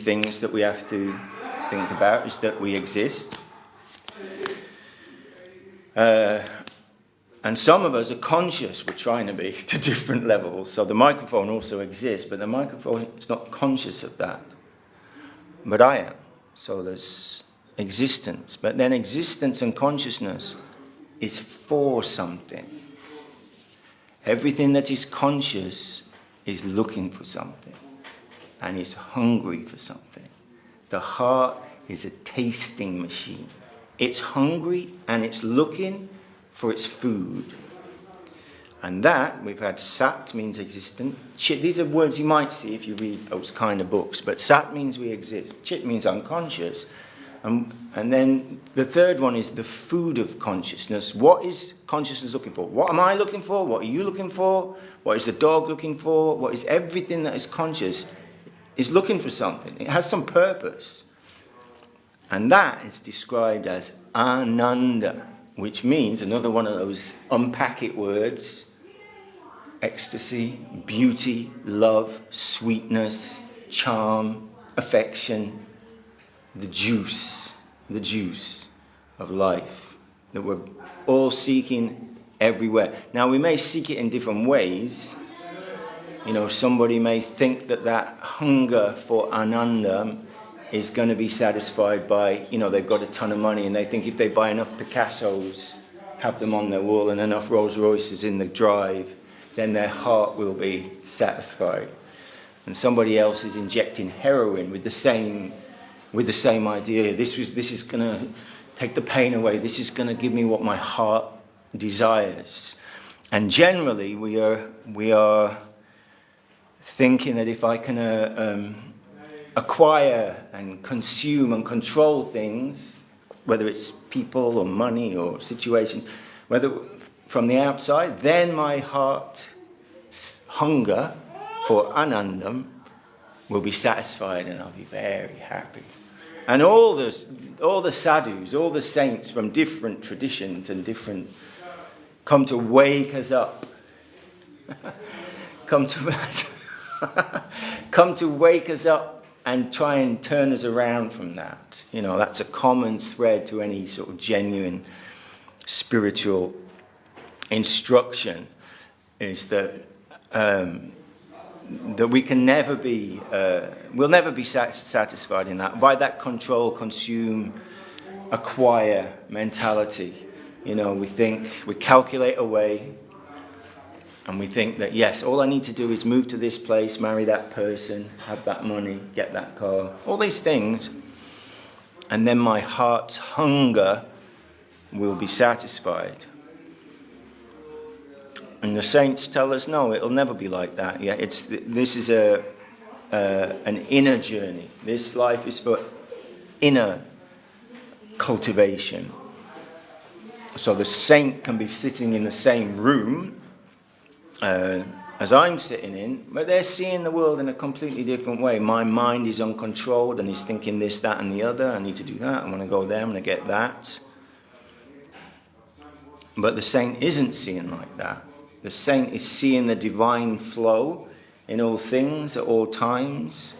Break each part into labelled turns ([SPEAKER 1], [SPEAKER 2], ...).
[SPEAKER 1] things that we have to think about is that we exist. And some of us are conscious, we're trying to be, to different levels. So the microphone also exists, but the microphone is not conscious of that. But I am. So there's existence. But then existence and consciousness is for something. Everything that is conscious is looking for something and is hungry for something. The heart is a tasting machine. It's hungry and it's looking for its food. And that, we've had sat means existent. Chit, these are words you might see if you read those kind of books, but sat means we exist. Chit means unconscious. And then the third one is the food of consciousness. What is consciousness looking for? What am I looking for? What are you looking for? What is the dog looking for? What is everything that is conscious is looking for something. It has some purpose. And that is described as ananda, which means, another one of those unpack it words, ecstasy, beauty, love, sweetness, charm, affection, the juice of life that we're all seeking everywhere. Now, we may seek it in different ways. You know, somebody may think that hunger for ananda is going to be satisfied by, you know, they've got a ton of money and they think if they buy enough Picassos, have them on their wall and enough Rolls Royces in the drive, then their heart will be satisfied. And somebody else is injecting heroin with the same idea. This is going to take the pain away. This is going to give me what my heart desires. And generally, we are thinking that if I can acquire and consume and control things, whether it's people or money or situations, whether from the outside, then my heart's hunger for anandam will be satisfied and I'll be very happy. And all the sadhus, all the saints from different traditions and different, come to wake us up. come to wake us up and try and turn us around from that. You know, that's a common thread to any sort of genuine spiritual instruction, is that we can never be, we'll never be satisfied in that. By that control, consume, acquire mentality. You know, we calculate away, and we think that, yes, all I need to do is move to this place, marry that person, have that money, get that car, all these things, and then my heart's hunger will be satisfied. And the saints tell us, no, it'll never be like that. Yeah, this is an inner journey. This life is for inner cultivation. So the saint can be sitting in the same room as I'm sitting in, but they're seeing the world in a completely different way. My mind is uncontrolled and is thinking this, that, and the other. I need to do that. I want to go there. I'm going to get that. But the saint isn't seeing like that. The saint is seeing the divine flow in all things at all times,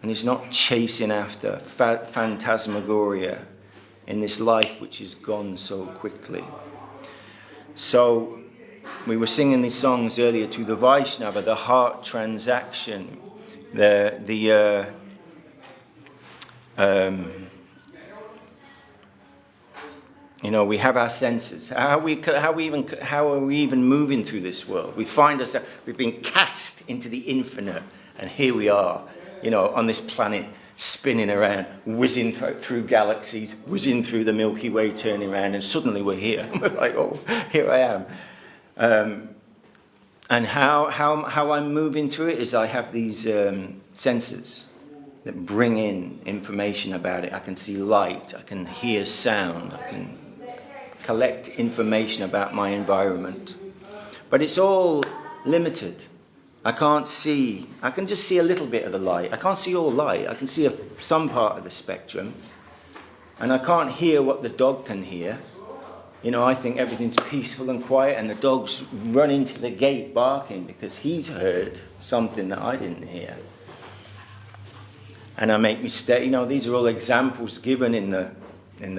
[SPEAKER 1] and is not chasing after phantasmagoria in this life which is gone so quickly. So we were singing these songs earlier to the Vaishnava, the heart transaction, you know, we have our senses. How are we even moving through this world? We find ourselves, we've been cast into the infinite, and here we are, you know, on this planet, spinning around, whizzing through galaxies, whizzing through the Milky Way, turning around, and suddenly we're here. We're like, oh, here I am. And how I'm moving through it is I have these senses that bring in information about it. I can see light, I can hear sound, I can collect information about my environment. But it's all limited. I can just see a little bit of the light. I can't see all light. I can see some part of the spectrum. And I can't hear what the dog can hear. You know, I think everything's peaceful and quiet, and the dog's running to the gate barking because he's heard something that I didn't hear. and I make mistakes. You know, these are all examples given in the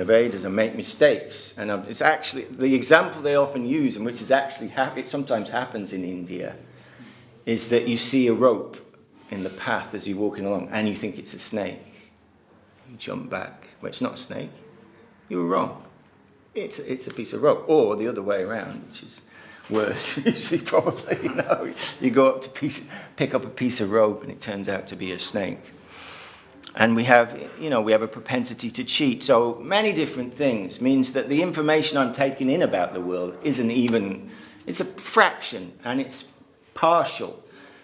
[SPEAKER 1] Vedas. I make mistakes, and it's actually the example they often use, and which is actually it sometimes happens in India, is that you see a rope in the path as you're walking along, and you think it's a snake. You jump back, but it's not a snake. You were wrong. It's a piece of rope, or the other way around, which is worse. Usually, probably, you know, you go up to pick up a piece of rope, and it turns out to be a snake. And we have a propensity to cheat. So many different things means that the information I'm taking in about the world isn't even, it's a fraction, and it's partial,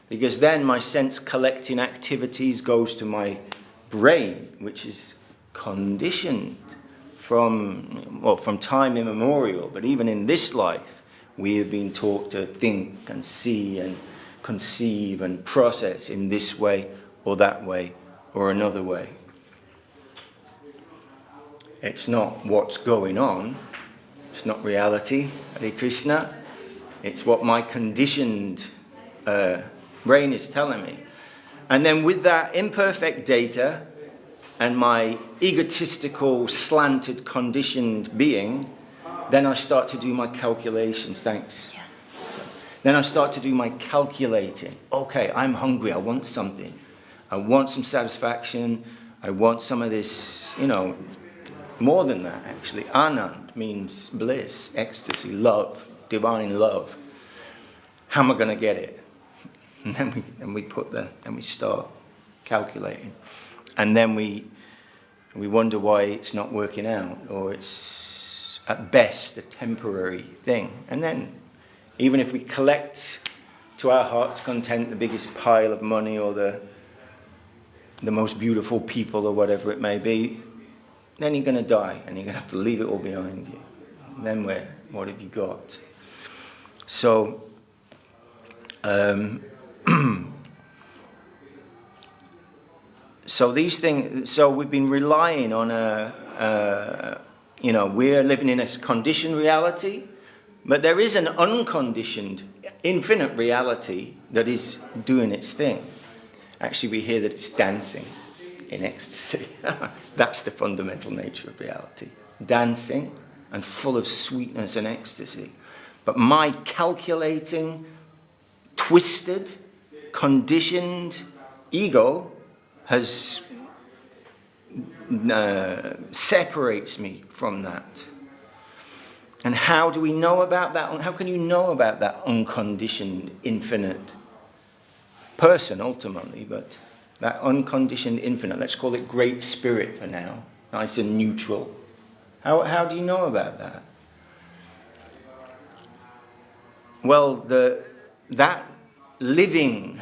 [SPEAKER 1] because then my sense collecting activities goes to my brain, which is conditioned from time immemorial. But even in this life, we have been taught to think and see and conceive and process in this way or that way or another way. It's not what's going on. It's not reality, Hare Krishna. It's what my conditioned brain is telling me. And then with that imperfect data and my egotistical, slanted, conditioned being, then I start to do my calculations. Thanks. Yeah. So, then I start to do my calculating. Okay, I'm hungry. I want something. I want some satisfaction. I want some of this, more than that, actually. Anand means bliss, ecstasy, love, divine love. How am I going to get it? And then we start calculating. And then we wonder why it's not working out, or it's at best a temporary thing. And then even if we collect to our heart's content the biggest pile of money or the most beautiful people or whatever it may be, then you're going to die and you're going to have to leave it all behind you. And then what have you got? So, so these things. So we've been relying on we're living in a conditioned reality, but there is an unconditioned, infinite reality that is doing its thing. Actually, we hear that it's dancing in ecstasy. That's the fundamental nature of reality. Dancing and full of sweetness and ecstasy. But my calculating, twisted, conditioned ego separates me from that. And how do we know about that? How can you know about that unconditioned, infinite person, ultimately, but that unconditioned, infinite, let's call it Great Spirit for now, nice and neutral. How do you know about that? Well, that living,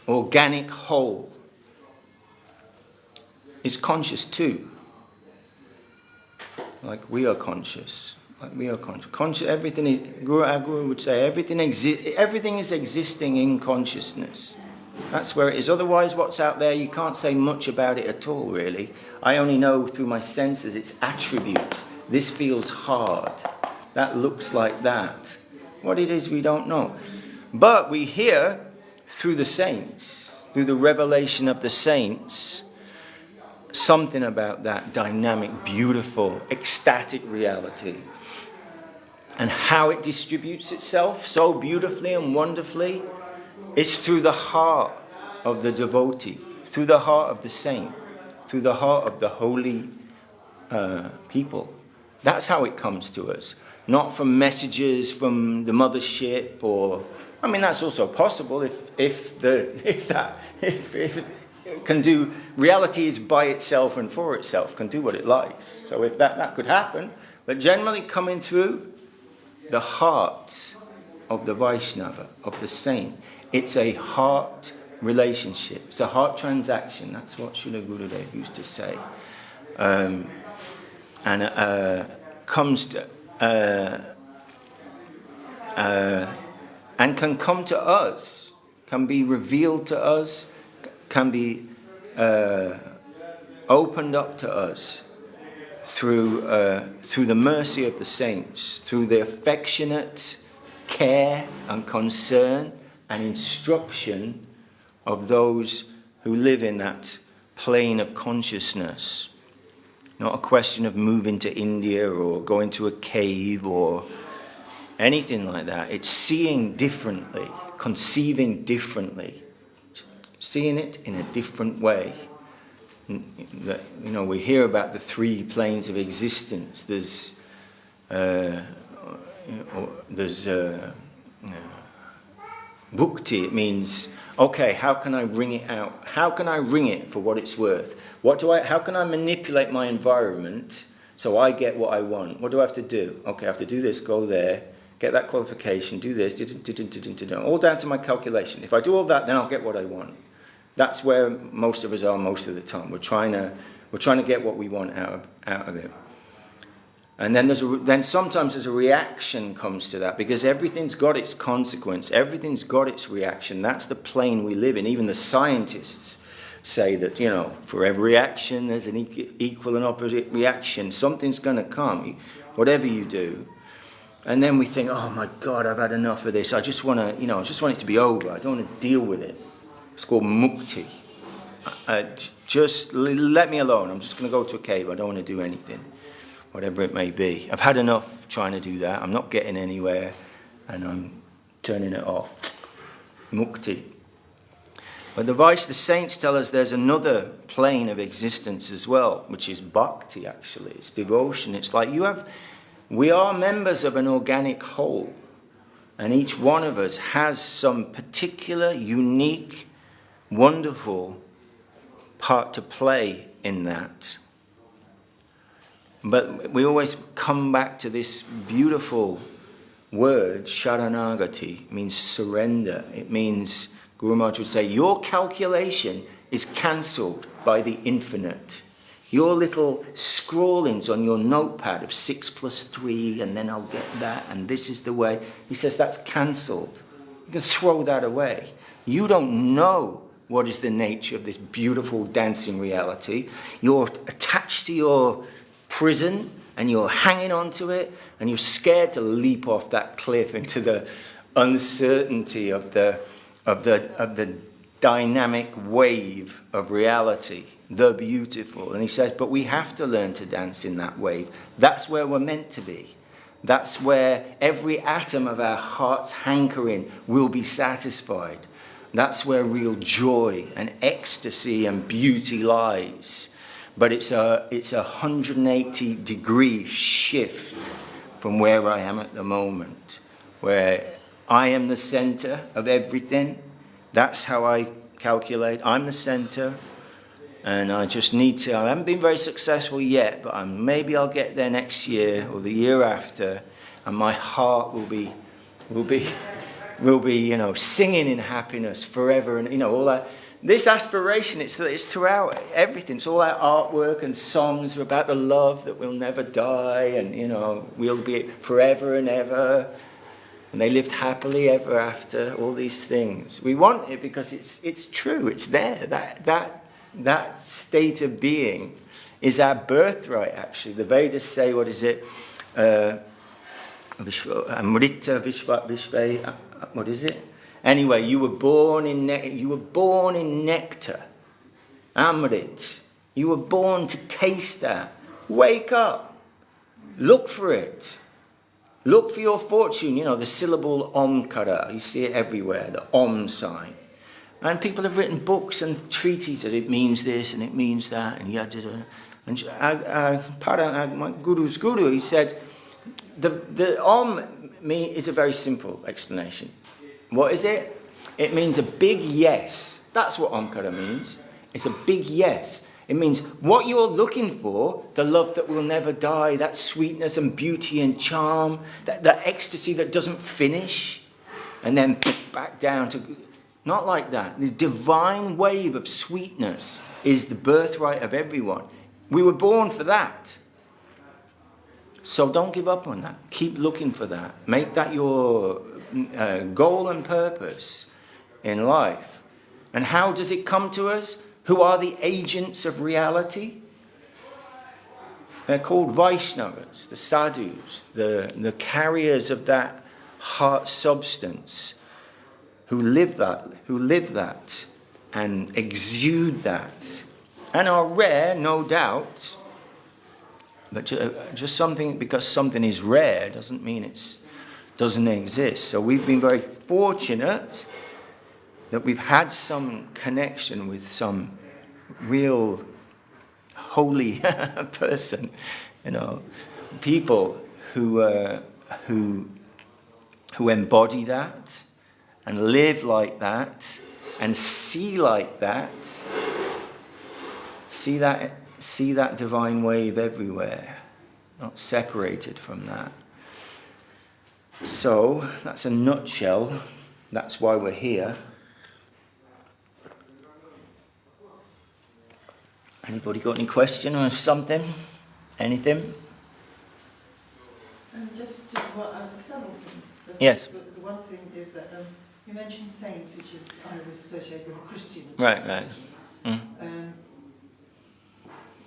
[SPEAKER 1] organic whole is conscious too. Like we are conscious. Everything is, our Guru would say, everything is existing in consciousness. That's where it is. Otherwise, what's out there, you can't say much about it at all, really. I only know through my senses its attributes. This feels hard. That looks like that. What it is, we don't know. But we hear through the saints, through the revelation of the saints, something about that dynamic, beautiful, ecstatic reality. And how it distributes itself so beautifully and wonderfully is through the heart of the devotee, through the heart of the saint, through the heart of the holy people. That's how it comes to us. Not from messages from the mothership, or that's also possible if it can do. Reality is by itself and for itself, can do what it likes. So if that could happen, but generally coming through the heart of the Vaishnava, of the saint. It's a heart relationship. It's a heart transaction. That's what Srila Gurudev used to say. Comes to, and can come to us, can be revealed to us, can be opened up to us through the mercy of the saints, through the affectionate care and concern and instruction of those who live in that plane of consciousness. Not a question of moving to India or going to a cave or anything like that. It's seeing differently, conceiving differently, seeing it in a different way. We hear about the 3 planes of existence. There's bhakti. It means, okay, how can I wring it out? How can I wring it for what it's worth? How can I manipulate my environment so I get what I want? What do I have to do? Okay, I have to do this, go there, get that qualification, do this, all down to my calculation. If I do all that, then I'll get what I want. That's where most of us are most of the time. We're trying to get what we want out of it. And then sometimes there's a reaction comes to that, because everything's got its consequence. Everything's got its reaction. That's the plane we live in. Even the scientists say that, for every action there's an equal and opposite reaction. Something's going to come, whatever you do. And then we think, oh my God, I've had enough of this. I just want it to be over. I don't want to deal with it. It's called mukti. Just let me alone. I'm just going to go to a cave. I don't want to do anything, whatever it may be. I've had enough trying to do that. I'm not getting anywhere, and I'm turning it off. Mukti. But the saints tell us there's another plane of existence as well, which is bhakti, actually. It's devotion. It's like we are members of an organic whole, and each one of us has some particular, unique, wonderful part to play in that. But we always come back to this beautiful word, sharanagati. It means surrender. It means, Guru Maharaj would say, your calculation is cancelled by the infinite. Your little scrawlings on your notepad of 6 + 3, and then I'll get that, and this is the way. He says that's cancelled. You can throw that away. You don't know what is the nature of this beautiful dancing reality. You're attached to your prison, and you're hanging on to it, and you're scared to leap off that cliff into the uncertainty of the dynamic wave of reality, the beautiful. And he says, but we have to learn to dance in that wave. That's where we're meant to be. That's where every atom of our heart's hankering will be satisfied. That's where real joy and ecstasy and beauty lies. But it's a 180-degree shift from where I am at the moment, where I am the center of everything. That's how I calculate. I'm the center, and I just need to. I haven't been very successful yet, but maybe I'll get there next year or the year after, and my heart will be singing in happiness forever, and all that. This aspiration, it's throughout everything. It's all our artwork and songs are about the love that will never die, and we'll be forever and ever. And they lived happily ever after. All these things. We want it because it's true. It's there. That state of being is our birthright. Actually, the Vedas say, what is it? Amrita Vishva. What is it? Anyway, you were born in nectar, Amrit. You were born to taste that. Wake up. Look for it. Look for your fortune. The syllable Omkara. You see it everywhere, the Om sign. And people have written books and treatises that it means this and it means that. And my guru's guru, he said, the Om is a very simple explanation. What is it? It means a big yes. That's what Omkara means. It's a big yes. It means what you're looking for, the love that will never die, that sweetness and beauty and charm, that ecstasy that doesn't finish, and then back down to... Not like that. The divine wave of sweetness is the birthright of everyone. We were born for that. So don't give up on that. Keep looking for that. Make that your... goal and purpose in life. And how does it come to us? Who are the agents of reality? They're called Vaishnavas, the sadhus, the carriers of that heart substance, who live that and exude that and are rare, no doubt. But just something, because something is rare doesn't mean it doesn't exist. So we've been very fortunate that we've had some connection with some real holy person, people who embody that and live like that and see like that, see that divine wave everywhere, not separated from that. So that's a nutshell. That's why we're here. Anybody got any question or something? Anything?
[SPEAKER 2] Just several things.
[SPEAKER 1] Yes.
[SPEAKER 2] The one thing is that you mentioned saints, which is associated with a Christian.
[SPEAKER 1] Right.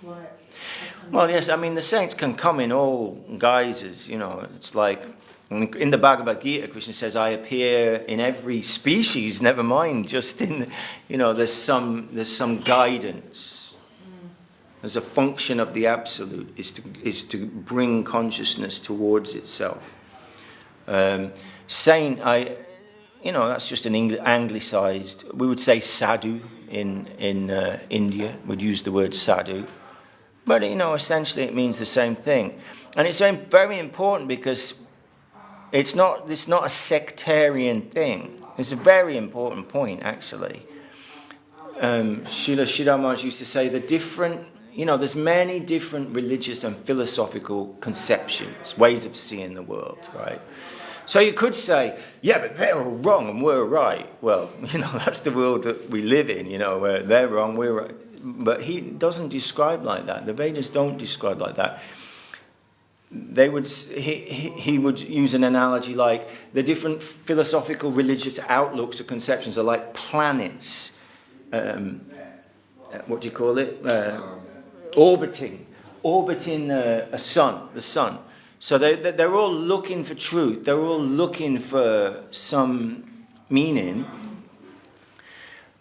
[SPEAKER 2] Why?
[SPEAKER 1] Well, yes, I mean, the saints can come in all guises, It's like, in the Bhagavad Gita, Krishna says, I appear in every species, never mind just in, there's some guidance. As a function of the absolute is to bring consciousness towards itself. Saint, that's just an anglicized. We would say sadhu in India. We'd use the word sadhu, but essentially it means the same thing, and it's very important because it's not a sectarian thing. It's a very important point, actually. Srila Sridhar Maharaj used to say the different. There's many different religious and philosophical conceptions, ways of seeing the world, right? So you could say, yeah, but they're all wrong and we're right. Well, that's the world that we live in, where they're wrong, we're right. But he doesn't describe like that. The Vedas don't describe like that. He would use an analogy like the different philosophical religious outlooks or conceptions are like planets. What do you call it? Orbiting the sun. So they're all looking for truth. They're all looking for some meaning.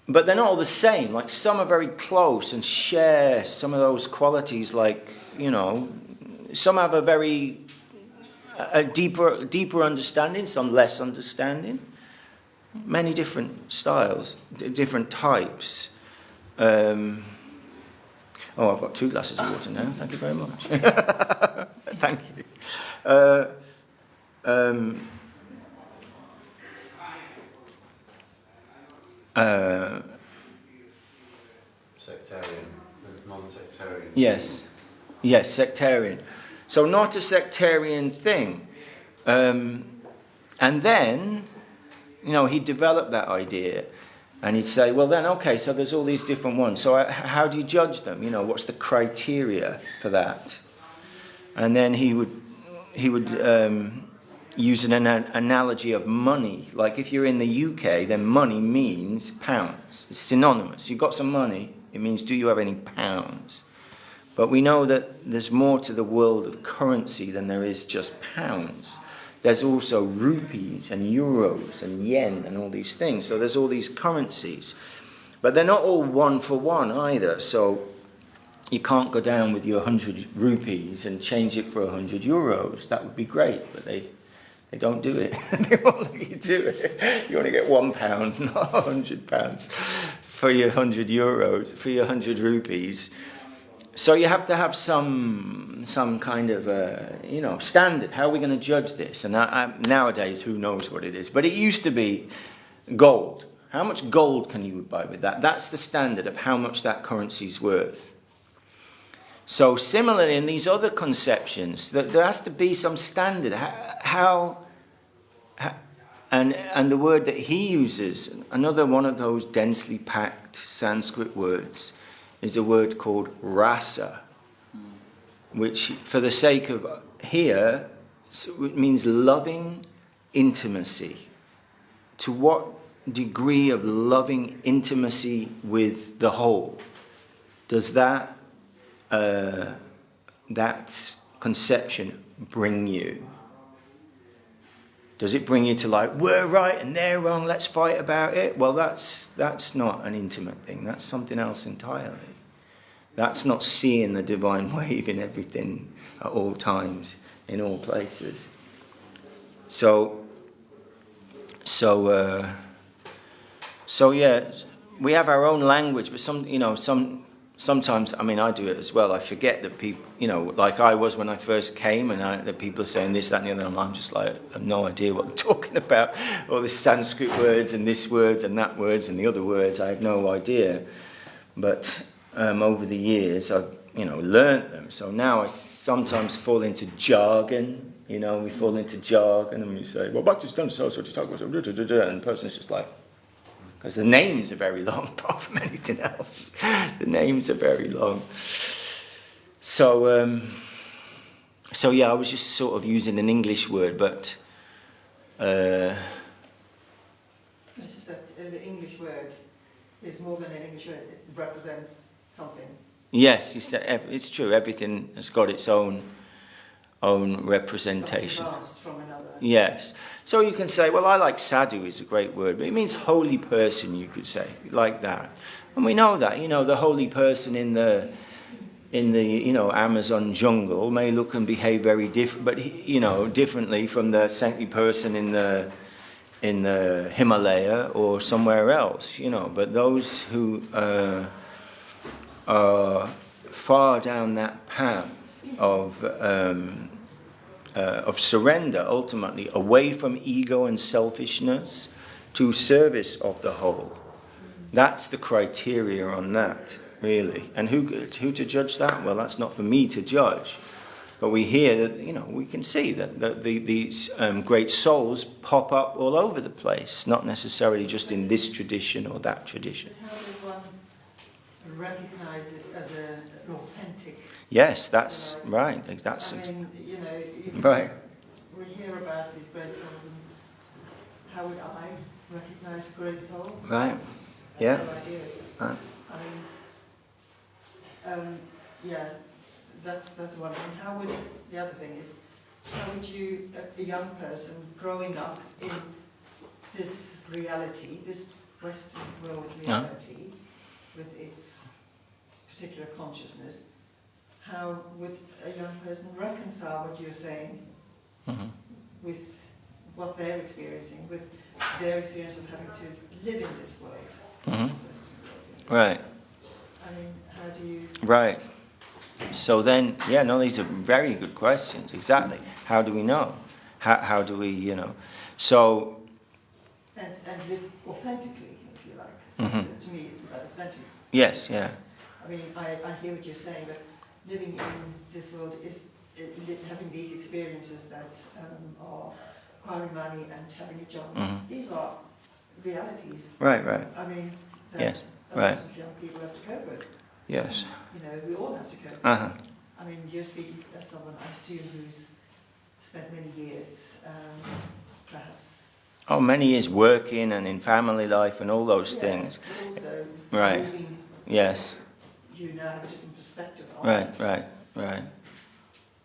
[SPEAKER 1] But they're not all the same. Like some are very close and share some of those qualities. Like, some have a deeper understanding, some less understanding. Many different styles, different types. I've got 2 glasses of water now. Thank you very much. Thank you.
[SPEAKER 3] Sectarian, non-sectarian.
[SPEAKER 1] Yes, sectarian. So not a sectarian thing. And then, he developed that idea. And he'd say, well then, okay, so there's all these different ones. So how do you judge them? What's the criteria for that? And then he would use an analogy of money. Like if you're in the UK, then money means pounds. It's synonymous. You've got some money, it means do you have any pounds? But we know that there's more to the world of currency than there is just pounds. There's also rupees and euros and yen and all these things. So there's all these currencies. But they're not all one for one either. So you can't go down with your 100 rupees and change it for 100 euros. That would be great, but they don't do it. They won't let you do it. You only get £1, not £100 for your 100 euros, for your 100 rupees. So you have to have some kind of standard. How are we going to judge this? And nowadays, who knows what it is? But it used to be gold. How much gold can you buy with that? That's the standard of how much that currency's worth. So similarly, in these other conceptions, there has to be some standard. And the word that he uses, another one of those densely packed Sanskrit words, is a word called Rasa, which, for the sake of here, it means loving intimacy. To what degree of loving intimacy with the whole does that conception bring you? Does it bring you to like, we're right and they're wrong, let's fight about it? Well, that's not an intimate thing. That's something else entirely. That's not seeing the divine wave in everything at all times, in all places. So yeah, we have our own language, but sometimes, I mean, I do it as well. I forget that people, like I was when I first came, and the people are saying this, that, and the other, and I'm just like, I have no idea what they're talking about. All these Sanskrit words and this words and that words and the other words, I have no idea. But over the years, I've learnt them. So now I sometimes fall into jargon. We fall into jargon, and we say, well, Bhakti's done so what you talk about, and the person's just like, because the names are very long, apart from anything else. The names are very long. So yeah, I was just sort of using an English word, but...
[SPEAKER 2] This is that the English word is more than an English word. It represents something.
[SPEAKER 1] Yes, it's true. Everything has got its own representation.
[SPEAKER 2] Something advanced from another.
[SPEAKER 1] Yes. So you can say, well, I like sadhu is a great word, but it means holy person, you could say, like that. And we know that, the holy person in the Amazon jungle may look and behave very different, but differently from the saintly person in the Himalaya or somewhere else, But those who are far down that path of surrender, ultimately, away from ego and selfishness to service of the whole. That's the criteria on that, really. And who to judge that? Well, that's not for me to judge. But we hear that, we can see that these great souls pop up all over the place, not necessarily just in this tradition or that tradition.
[SPEAKER 2] How does one recognize it as an authentic?
[SPEAKER 1] Yes, that's right. That's right.
[SPEAKER 2] We hear about these great souls, and how would I recognize a great soul?
[SPEAKER 1] Right.
[SPEAKER 2] I
[SPEAKER 1] Yeah.
[SPEAKER 2] have no idea.
[SPEAKER 1] Right.
[SPEAKER 2] Yeah, that's one thing. The other thing is, how would you, a young person growing up in this reality, this Western world reality, with its particular consciousness, how would a young person reconcile what you're saying with what they're experiencing, with their experience of having to live in this world, this Western world?
[SPEAKER 1] Right.
[SPEAKER 2] I mean, how do you...
[SPEAKER 1] Right. So then, these are very good questions. Exactly. How do we know? How do we, So...
[SPEAKER 2] And live authentically, if you like. To me, it's about authentic.
[SPEAKER 1] Yes, yeah.
[SPEAKER 2] I mean, I hear what you're saying, but living in this world is having these experiences that are acquiring money and having a job. These are realities.
[SPEAKER 1] Right.
[SPEAKER 2] I mean, that
[SPEAKER 1] Yes,
[SPEAKER 2] a lot
[SPEAKER 1] right.
[SPEAKER 2] of young people have to cope with.
[SPEAKER 1] Yes.
[SPEAKER 2] We all have to cope with.
[SPEAKER 1] Uh-huh.
[SPEAKER 2] I mean, you're speaking as someone, I assume, who's spent many years, perhaps...
[SPEAKER 1] Oh, many years working and in family life and all those things.
[SPEAKER 2] But also
[SPEAKER 1] Right.
[SPEAKER 2] moving,
[SPEAKER 1] Yes.
[SPEAKER 2] you now have a different perspective on
[SPEAKER 1] Right.
[SPEAKER 2] it.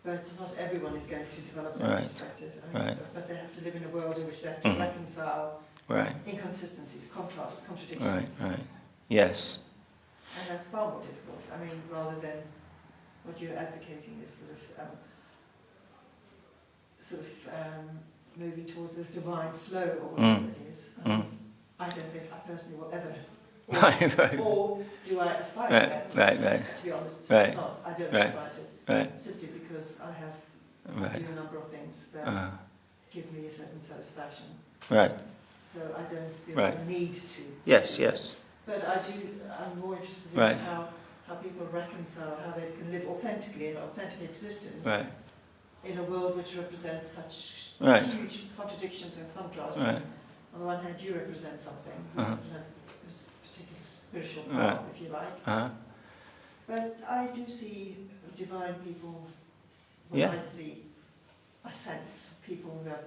[SPEAKER 2] But not everyone is going to develop that
[SPEAKER 1] Right.
[SPEAKER 2] perspective. I mean,
[SPEAKER 1] Right.
[SPEAKER 2] But they have to live in a world in which they have to reconcile
[SPEAKER 1] Right.
[SPEAKER 2] inconsistencies, contrasts, contradictions.
[SPEAKER 1] Right. Yes.
[SPEAKER 2] And that's far more difficult. I mean, rather than what you're advocating is moving towards this divine flow or whatever it is. I don't think I personally will ever.
[SPEAKER 1] Right.
[SPEAKER 2] Or do I aspire to that?
[SPEAKER 1] Right.
[SPEAKER 2] To be honest,
[SPEAKER 1] Right.
[SPEAKER 2] not. I don't
[SPEAKER 1] Right.
[SPEAKER 2] aspire to it.
[SPEAKER 1] Right.
[SPEAKER 2] Simply because I have
[SPEAKER 1] Right.
[SPEAKER 2] do a number of things that give me a certain satisfaction.
[SPEAKER 1] Right.
[SPEAKER 2] So I don't feel
[SPEAKER 1] Right.
[SPEAKER 2] the need to.
[SPEAKER 1] Yes.
[SPEAKER 2] But I'm more interested in
[SPEAKER 1] Right.
[SPEAKER 2] how people reconcile, how they can live authentically an authentic existence
[SPEAKER 1] Right.
[SPEAKER 2] in a world which represents such
[SPEAKER 1] Right.
[SPEAKER 2] huge contradictions and contrasts.
[SPEAKER 1] Right.
[SPEAKER 2] On the one hand, you represent something, you represent this particular spiritual path,
[SPEAKER 1] Right.
[SPEAKER 2] if you like. But I do see divine people,
[SPEAKER 1] Yeah.
[SPEAKER 2] I sense people who have,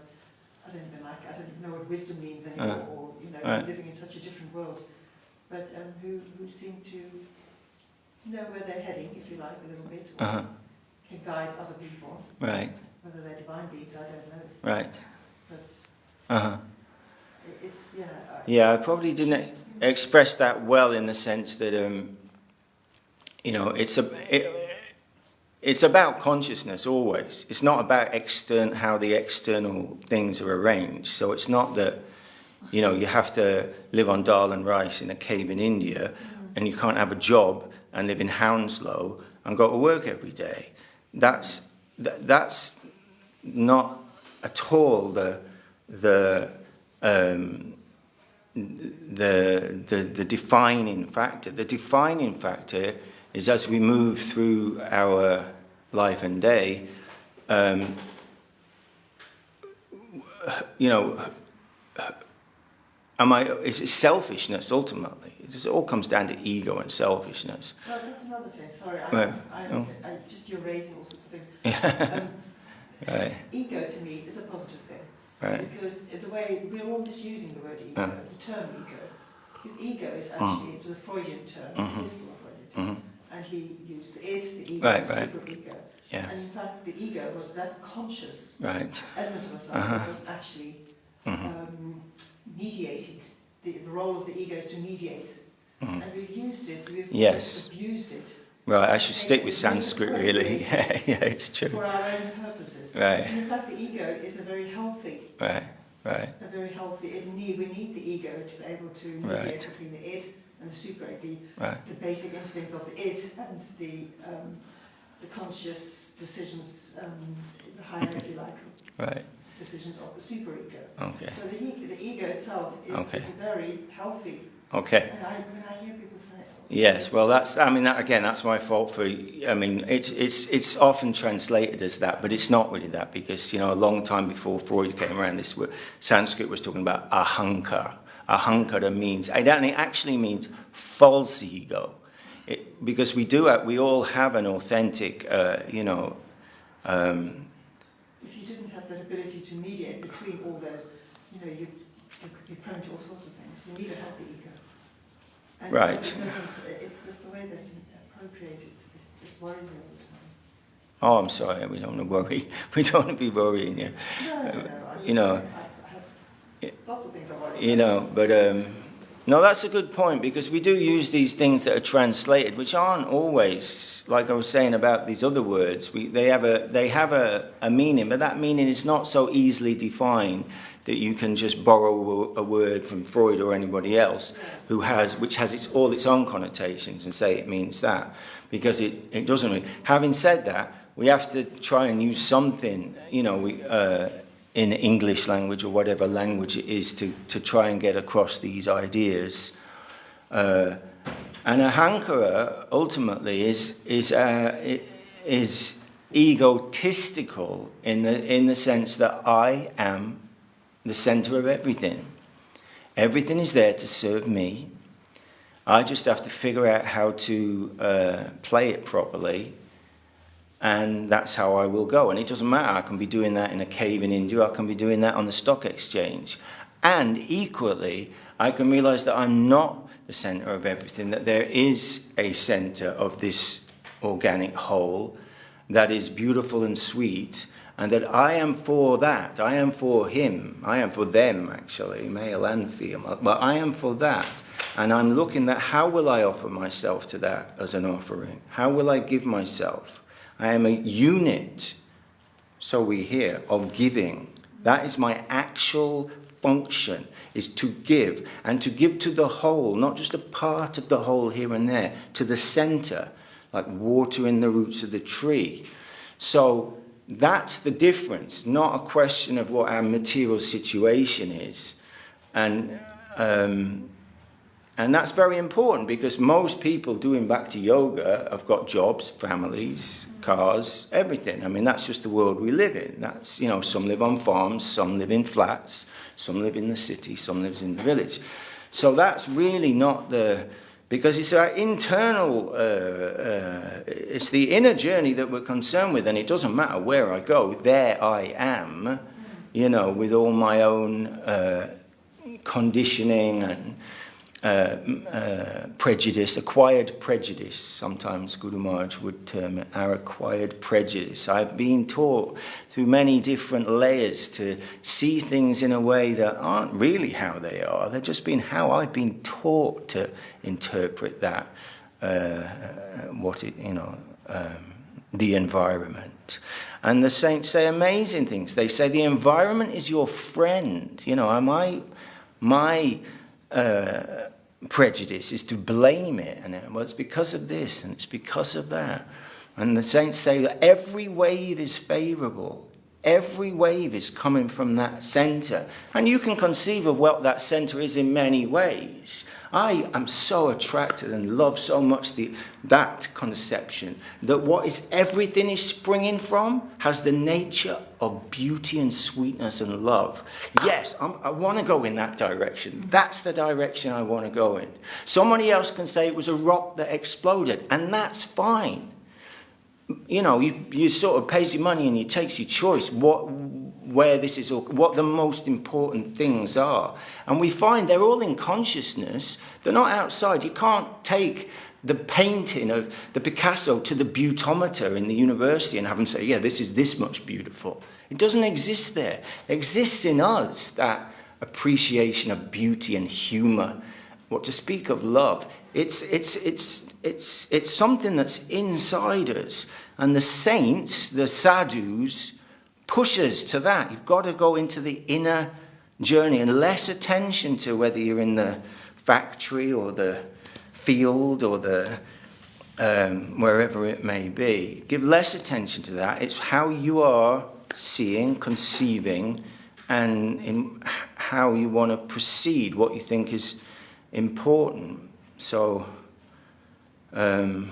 [SPEAKER 2] I don't even know what wisdom means anymore, or,
[SPEAKER 1] Right.
[SPEAKER 2] living in such a different world, but who seem to know where they're heading, if you like, a little bit, or can guide other people.
[SPEAKER 1] Right.
[SPEAKER 2] Whether they're divine beings, I don't know.
[SPEAKER 1] Right.
[SPEAKER 2] But it's,
[SPEAKER 1] Yeah, I probably didn't express that well in the sense that, it's about consciousness always. It's not about how the external things are arranged. So it's not that, you have to live on dal and rice in a cave in India, and you can't have a job and live in Hounslow and go to work every day. That's not at all the defining factor. The defining factor is as we move through our life and day, is it selfishness ultimately? It all comes down to ego and selfishness.
[SPEAKER 2] Well, that's another thing. Sorry, you're raising all sorts of things.
[SPEAKER 1] Right.
[SPEAKER 2] Ego to me is a positive thing.
[SPEAKER 1] Right.
[SPEAKER 2] Because the way we're all misusing the word ego, the term ego, because ego is actually, it was a Freudian term, it is still a Freudian term, and he used the id, the ego, the super-ego.
[SPEAKER 1] Yeah.
[SPEAKER 2] And in fact, the ego was that conscious
[SPEAKER 1] Right.
[SPEAKER 2] element of us that was actually mediating. The role of the ego is to mediate. And we've used it, we've abused it.
[SPEAKER 1] Right, I should stick with Sanskrit really. Yeah, it's true.
[SPEAKER 2] For our own purposes.
[SPEAKER 1] Right.
[SPEAKER 2] And in fact, the ego is a very healthy.
[SPEAKER 1] Right.
[SPEAKER 2] A very healthy. We need the ego to be able to mediate between the id and the super, the basic instincts of the id and the conscious decisions, the higher, if you like, decisions of the superego.
[SPEAKER 1] Okay.
[SPEAKER 2] So the ego itself is a very healthy.
[SPEAKER 1] Okay.
[SPEAKER 2] And when I hear people say,
[SPEAKER 1] yes, well, that's my fault for. It's often translated as that, but it's not really that because a long time before Freud came around, this Sanskrit was talking about ahankara. Ahankara means it actually means false ego, because we all have an authentic,
[SPEAKER 2] if you didn't have that ability to mediate between all those, you could be prone to all sorts of things. You need a healthy ego. And
[SPEAKER 1] right.
[SPEAKER 2] It's just the way that it's appropriated. It's just worrying me all the time.
[SPEAKER 1] Oh, I'm sorry. We don't want to worry. We don't want to be worrying you.
[SPEAKER 2] No. I have lots of things I worry about.
[SPEAKER 1] But no, that's a good point because we do use these things that are translated, which aren't always, like I was saying about these other words. They have a meaning, but that meaning is not so easily defined that you can just borrow a word from Freud or anybody else which has all its own connotations and say it means that, because it doesn't mean. Having said that, we have to try and use something, in English language or whatever language it is to try and get across these ideas. And ahankara ultimately is egotistical in the sense that I am the center of everything. Everything is there to serve me. I just have to figure out how to play it properly, and that's how I will go. And it doesn't matter, I can be doing that in a cave in India, I can be doing that on the stock exchange. And equally, I can realize that I'm not the center of everything, that there is a center of this organic whole that is beautiful and sweet, and that I am for that. I am for him. I am for them, actually, male and female. But I am for that. And I'm looking at how will I offer myself to that as an offering? How will I give myself? I am a unit, so we hear, of giving. That is my actual function, is to give. And to give to the whole, not just a part of the whole here and there, to the center, like water in the roots of the tree. So that's the difference, not a question of what our material situation is. And that's very important because most people doing Bhakti Yoga have got jobs, families, cars, everything. I mean, that's just the world we live in. That's, some live on farms, some live in flats, some live in the city, some lives in the village. So that's really not because it's our internal, it's the inner journey that we're concerned with, and it doesn't matter where I go, there I am, with all my own conditioning and prejudice, acquired prejudice, sometimes Guru Maharaj would term it, our acquired prejudice. I've been taught through many different layers to see things in a way that aren't really how they are. They're just been how I've been taught to interpret that. the environment. And the saints say amazing things. They say the environment is your friend. My prejudice is to blame it, and it's because of this and it's because of that. And the saints say that every wave is favorable. Every wave is coming from that center. And you can conceive of what that center is in many ways. I am so attracted and love so much that conception that everything is springing from has the nature of beauty and sweetness and love. Yes, I want to go in that direction. That's the direction I want to go in. Somebody else can say it was a rock that exploded, and that's fine. You sort of pays your money and you takes your choice where this is, what the most important things are. And we find they're all in consciousness. They're not outside. You can't take the painting of the Picasso to the beautometer in the university and have them say, yeah, this is this much beautiful. It doesn't exist there. It exists in us, that appreciation of beauty and humor. What to speak of love. It's something that's inside us. And the saints, the sadhus, push us to that. You've got to go into the inner journey and less attention to whether you're in the factory or the field or the wherever it may be. Give less attention to that. It's how you are seeing, conceiving, and in how you want to proceed, what you think is important. So, Hare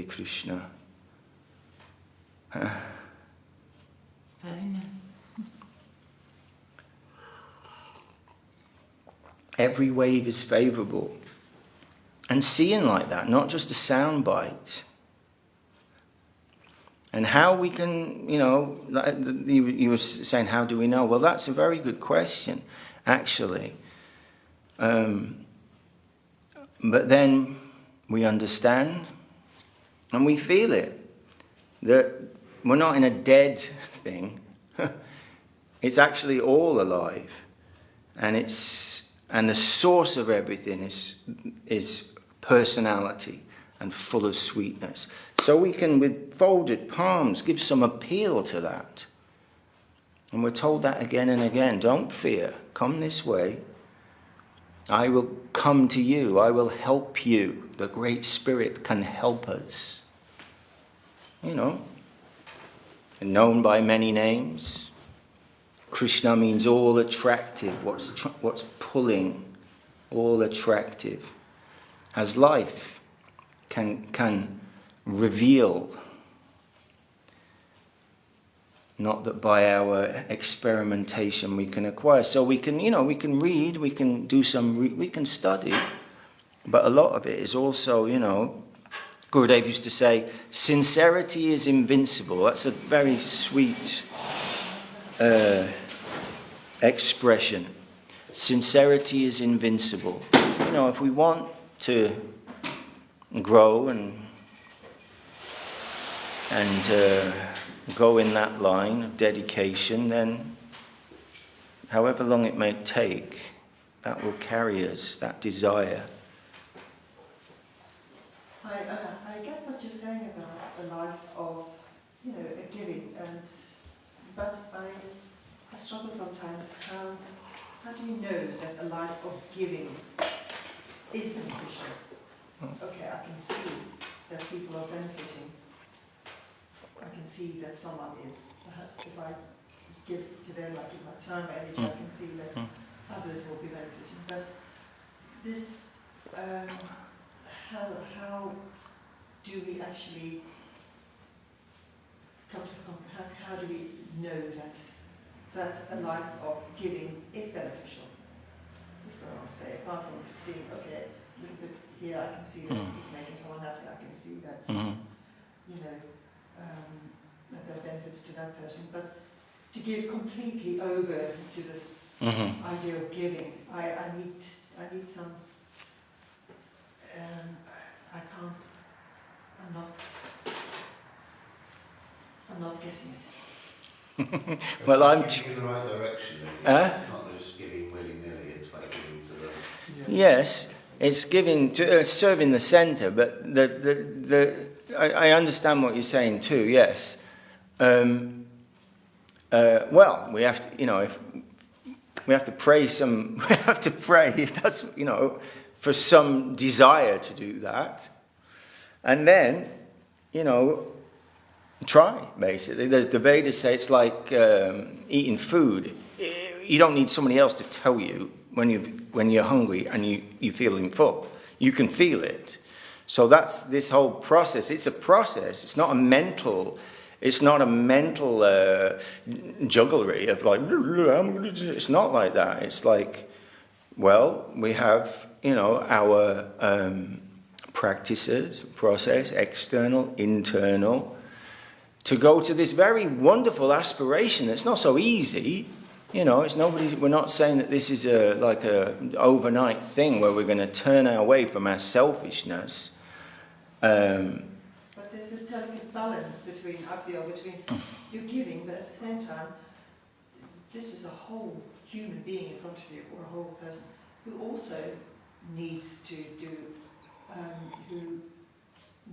[SPEAKER 1] Krishna.
[SPEAKER 2] Very nice.
[SPEAKER 1] Every wave is favorable. And seeing like that, not just a sound bite. And how we can, you were saying, how do we know? Well, that's a very good question, actually. But then we understand and we feel it. That we're not in a dead thing. It's actually all alive. And the source of everything is personality and full of sweetness. So we can, with folded palms, give some appeal to that. And we're told that again and again. Don't fear. Come this way. I will come to you. I will help you. The Great Spirit can help us. Known by many names. Krishna means all attractive. What's pulling? All attractive. As life can reveal, not that by our experimentation we can acquire. So we can read, we can do we can study, but a lot of it is also, Gurudev used to say, sincerity is invincible. That's a very sweet expression. Sincerity is invincible. If we want to grow and go in that line of dedication, then however long it may take, that will carry us, that desire.
[SPEAKER 2] I get what you're saying about a life of, a giving, but I struggle sometimes. How do you know that a life of giving is beneficial? Okay, I can see that people are benefiting. I can see that someone is, perhaps if I give to them, I give my time, energy, I can see that others will be benefiting. But this, how do we actually come to, how do we know that a life of giving is beneficial? That's what I want to say, apart from seeing, okay, a little bit here, I can see that it's making someone happy, I can see that, that there are benefits to that person, but to give completely over to this idea of giving, I need some, I'm not getting it.
[SPEAKER 1] Well, I'm
[SPEAKER 3] in the right direction. It's not just giving willy-nilly, it's like giving to the
[SPEAKER 1] Yes, it's giving to serving the center, but I understand what you're saying too. Yes. Well, we have to, if we have to pray we have to pray if that's, for some desire to do that, and then, try basically. The Vedas say it's like eating food. You don't need somebody else to tell you when you're hungry and you're feeling full. You can feel it. So that's this whole process. It's a process. It's not a mental. It's not a mental jugglery of like. It's not like that. It's like, well, we have our practices, process, external, internal, to go to this very wonderful aspiration. It's not so easy. It's nobody. We're not saying that this is like a overnight thing where we're going to turn away from our selfishness.
[SPEAKER 2] But there's a delicate balance between you giving, but at the same time, this is a whole human being in front of you, or a whole person who also needs to who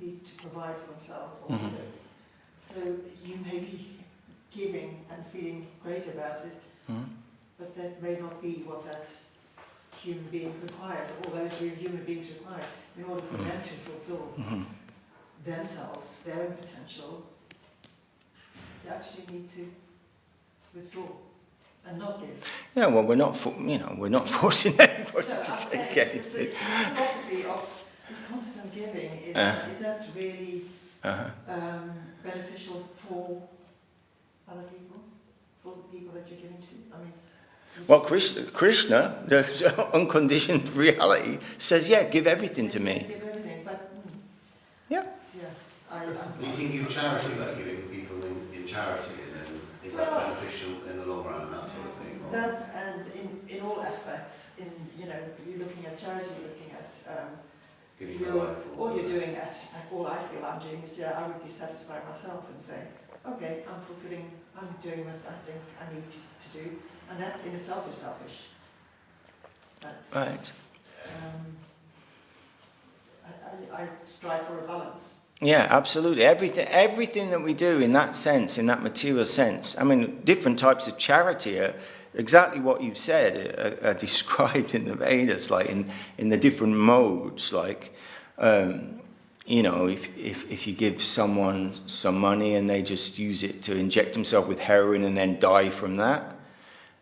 [SPEAKER 2] needs to provide for themselves. So you may be giving and feeling great about it, but that may not be what that human being requires, or those human beings require, in order for them to fulfill themselves, their own potential. You actually need to withdraw and not give.
[SPEAKER 1] Yeah, well, we're not forcing anybody
[SPEAKER 2] No,
[SPEAKER 1] to take
[SPEAKER 2] the
[SPEAKER 1] anything.
[SPEAKER 2] philosophy of this constant giving is that really beneficial for other people, for the people that you're giving to? I mean,
[SPEAKER 1] well, Krishna, the unconditioned reality, says, "Yeah, give everything to me."
[SPEAKER 2] Give everything, but
[SPEAKER 1] Yeah.
[SPEAKER 3] Do you think of charity by giving people in charity, and then is that beneficial in the long run and that sort of thing? Or?
[SPEAKER 2] that, and in all aspects, you're looking at charity, you're looking at
[SPEAKER 3] Giving your life.
[SPEAKER 2] all you're doing all I feel I'm doing is I would be satisfied myself and say, okay, I'm doing what I think I need to do, and that in itself is selfish. That's,
[SPEAKER 1] Right.
[SPEAKER 2] I strive for a balance.
[SPEAKER 1] Yeah, absolutely. Everything that we do in that sense, in that material sense. I mean, different types of charity are exactly what you've said are described in the Vedas, like in the different modes. Like, if you give someone some money and they just use it to inject themselves with heroin and then die from that,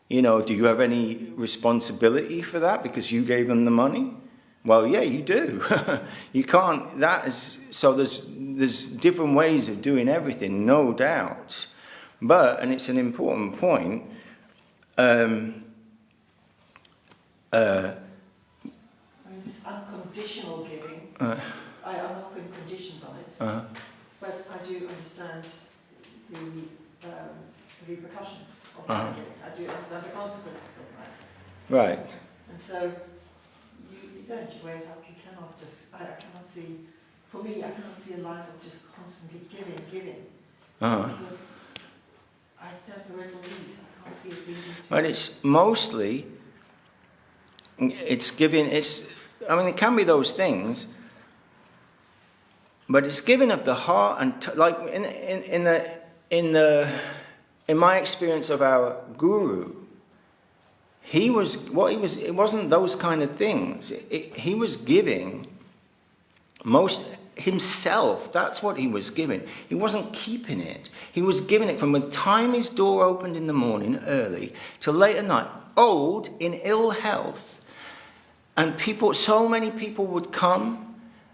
[SPEAKER 1] do you have any responsibility for that because you gave them the money? Well, yeah, you do. You can't. So there's different ways of doing everything, no doubt. But, and it's an important point.
[SPEAKER 2] This unconditional giving. I'm not putting conditions on it, but I do understand the repercussions of that giving. I do understand the consequences of that.
[SPEAKER 1] Right.
[SPEAKER 2] And so you don't weigh it up. You cannot just. I cannot see. For me, I cannot see a life of just constantly giving. Because I don't know where it will lead. I can't see it leading to.
[SPEAKER 1] But it's mostly. It's giving. It can be those things. But it's giving of the heart, and like in my experience of our guru, it wasn't those kind of things. He was giving most himself. That's what he was giving. He wasn't keeping it. He was giving it from the time his door opened in the morning early till late at night, old, in ill health. And so many people would come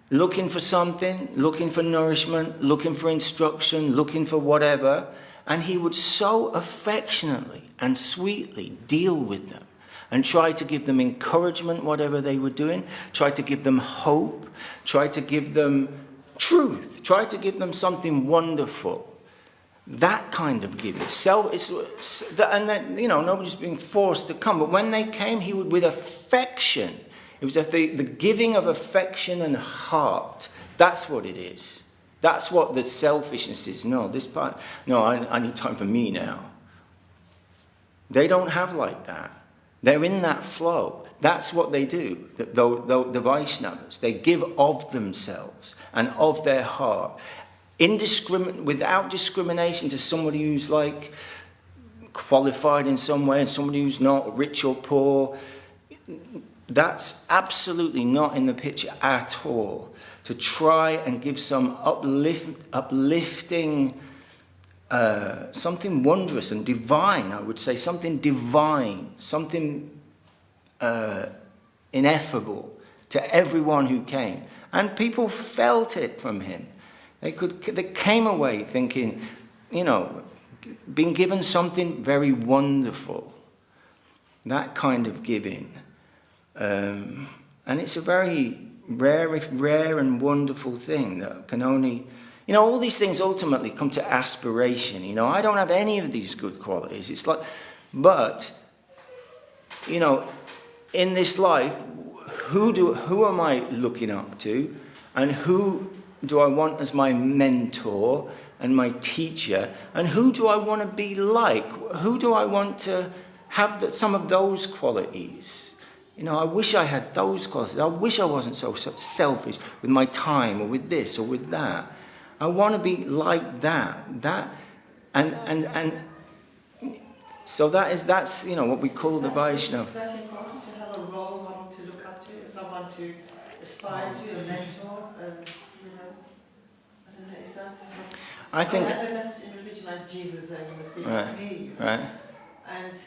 [SPEAKER 1] looking for something, looking for nourishment, looking for instruction, looking for whatever. And he would so affectionately and sweetly deal with them and try to give them encouragement, whatever they were doing, try to give them hope, try to give them truth, try to give them something wonderful. That kind of giving. And then, nobody's being forced to come. But when they came, he would, with affection, it was the giving of affection and heart. That's what it is. That's what the selfishness is. I need time for me now. They don't have like that. They're in that flow. That's what they do, the Vaishnavas. They give of themselves and of their heart, without discrimination to somebody who's like qualified in some way and somebody who's not, rich or poor. That's absolutely not in the picture at all. To try and give some uplifting, something wondrous and divine, I would say, something divine, something ineffable to everyone who came. And people felt it from him. They came away thinking, being given something very wonderful. That kind of giving. And it's a very rare and wonderful thing that can only... all these things ultimately come to aspiration. I don't have any of these good qualities. It's like... But, in this life, who am I looking up to? And who do I want as my mentor and my teacher? And who do I want to be like? Who do I want to have some of those qualities? I wish I had those qualities. I wish I wasn't so selfish with my time or with this or with that. I want to be like that. So that's what we call the Vaishnava.
[SPEAKER 2] Is that important to have a role model to look up to, someone to aspire to, a mentor? I don't know, is that...
[SPEAKER 1] I think...
[SPEAKER 2] that's in religion, like Jesus, you must be
[SPEAKER 1] Right,
[SPEAKER 2] me.
[SPEAKER 1] right.
[SPEAKER 2] And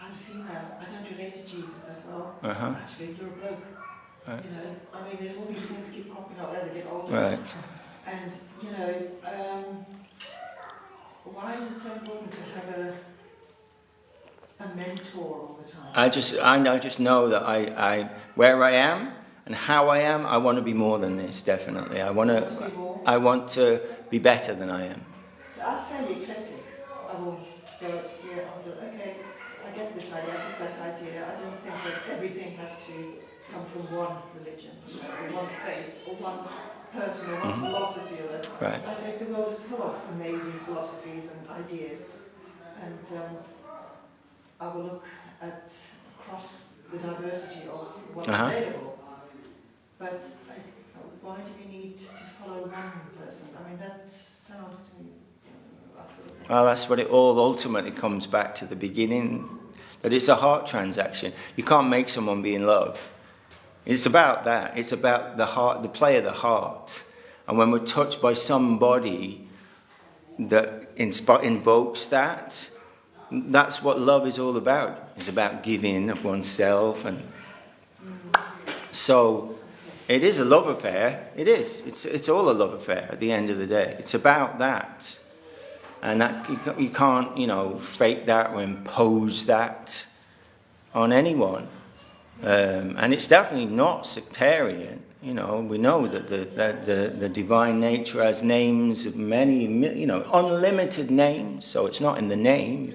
[SPEAKER 2] I'm a female, I don't relate to Jesus that well.
[SPEAKER 1] Uh-huh.
[SPEAKER 2] Actually, you're a bloke.
[SPEAKER 1] Right.
[SPEAKER 2] There's all these things keep popping up as I get older.
[SPEAKER 1] Right.
[SPEAKER 2] And, why is it so important to have a mentor all the time?
[SPEAKER 1] I just know that I where I am and how I am, I want to be more than this, definitely. I want to be better than I am.
[SPEAKER 2] I'm fairly eclectic. I will go, okay, I get this idea, I get that idea. I don't think that everything has to come from one religion, or one faith, or one person, or one philosophy.
[SPEAKER 1] Right.
[SPEAKER 2] I think the world is full of amazing philosophies and ideas, and I will look across the diversity of what's available. But why do we need to follow one person? That sounds to me...
[SPEAKER 1] Well, that's what it all ultimately comes back to, the beginning, that it's a heart transaction. You can't make someone be in love. It's about that. It's about the heart, the play of the heart. And when we're touched by somebody that invokes that, that's what love is all about. It's about giving of oneself. And so it is a love affair. It is. It's all a love affair at the end of the day. It's about that. And that you can't, fake that or impose that on anyone. And it's definitely not sectarian. We know that the divine nature has names of many, unlimited names. So it's not in the name. You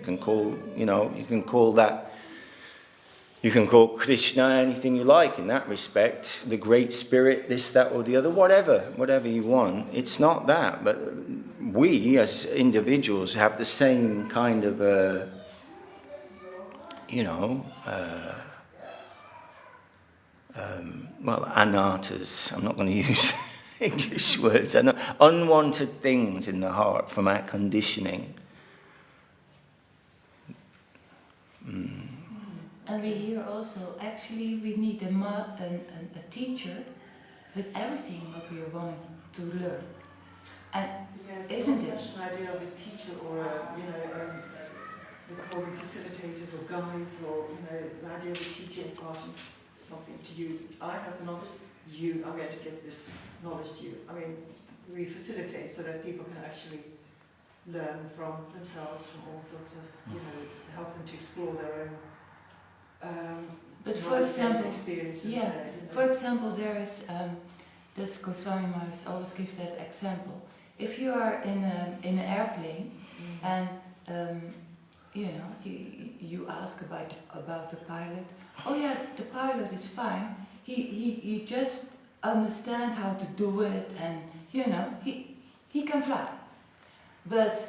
[SPEAKER 1] can call Krishna anything you like in that respect. The Great Spirit, this, that, or the other, whatever you want. It's not that, but we as individuals have the same kind of, anartas. I'm not going to use English words. Unwanted things in the heart from our conditioning.
[SPEAKER 4] And we hear also, actually, we need a teacher with everything what we are wanting to learn. And isn't it?
[SPEAKER 2] An idea of a teacher or we call them facilitators or guides, or the idea of a teacher imparting something to you. I have the knowledge. I'm going to give this knowledge to you. We facilitate so that people can actually learn from themselves, from all sorts of, help them to explore their own.
[SPEAKER 4] But for example,
[SPEAKER 2] experiences.
[SPEAKER 4] For example, there is this Goswami Maharaj always gives that example. If you are in an airplane and you ask about the pilot. Oh yeah, the pilot is fine. He just understands how to do it, and he can fly. But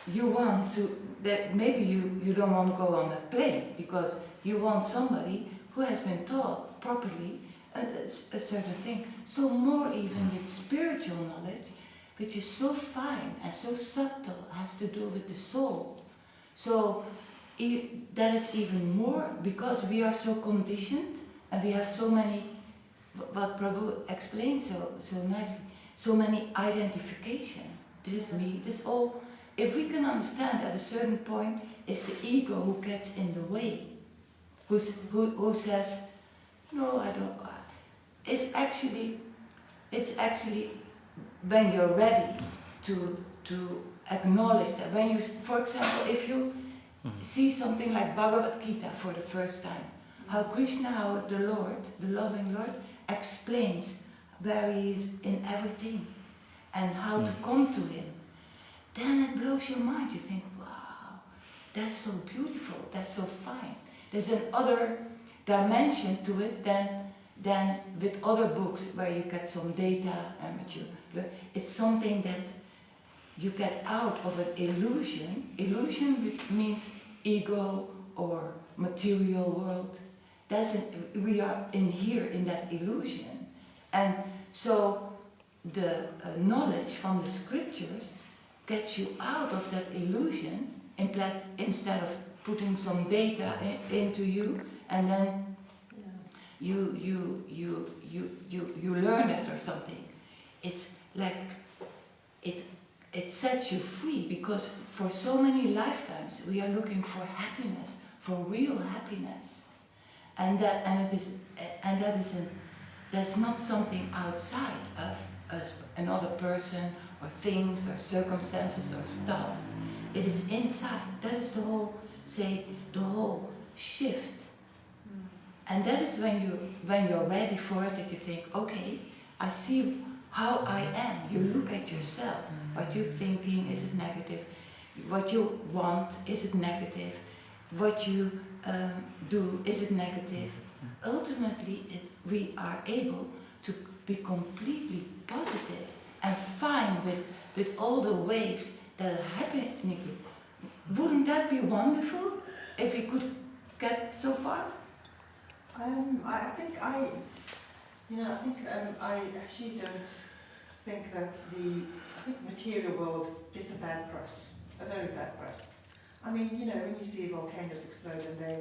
[SPEAKER 4] you want to, that maybe you don't want to go on that plane because you want somebody who has been taught properly a certain thing. So more even with spiritual knowledge, which is so fine and so subtle, has to do with the soul. So that is even more, because we are so conditioned and we have so many, what Prabhu explained so nicely, so many identification. This is me, this all. If we can understand at a certain point, it's the ego who gets in the way, who says, no, I don't. It's actually when you're ready to acknowledge that. When you, for example, if you see something like Bhagavad Gita for the first time, how Krishna, how the Lord, the loving Lord, explains where he is in everything and how to come to him, then it blows your mind. You think, wow, that's so beautiful, that's so fine. There's another dimension to it than with other books where you get some data and what you learn. It's something that you get out of an illusion. Illusion, which means ego or material world. We are in here in that illusion. And so the knowledge from the scriptures gets you out of that illusion instead of putting some data into you, and then you learn it or something. It's like it sets you free, because for so many lifetimes we are looking for happiness, for real happiness, that's not something outside of us, another person or things or circumstances or stuff. It is inside. That is the whole shift. And that is when you're ready for it, that you think, okay, I see how I am. You look at yourself. What you're thinking, is it negative? What you want, is it negative? What you do, is it negative? Ultimately, we are able to be completely positive and fine with all the waves that are happening. Wouldn't that be wonderful if we could get so far?
[SPEAKER 2] I think I actually don't think that the material world gets a bad press, a very bad press. I mean, when you see volcanoes explode and they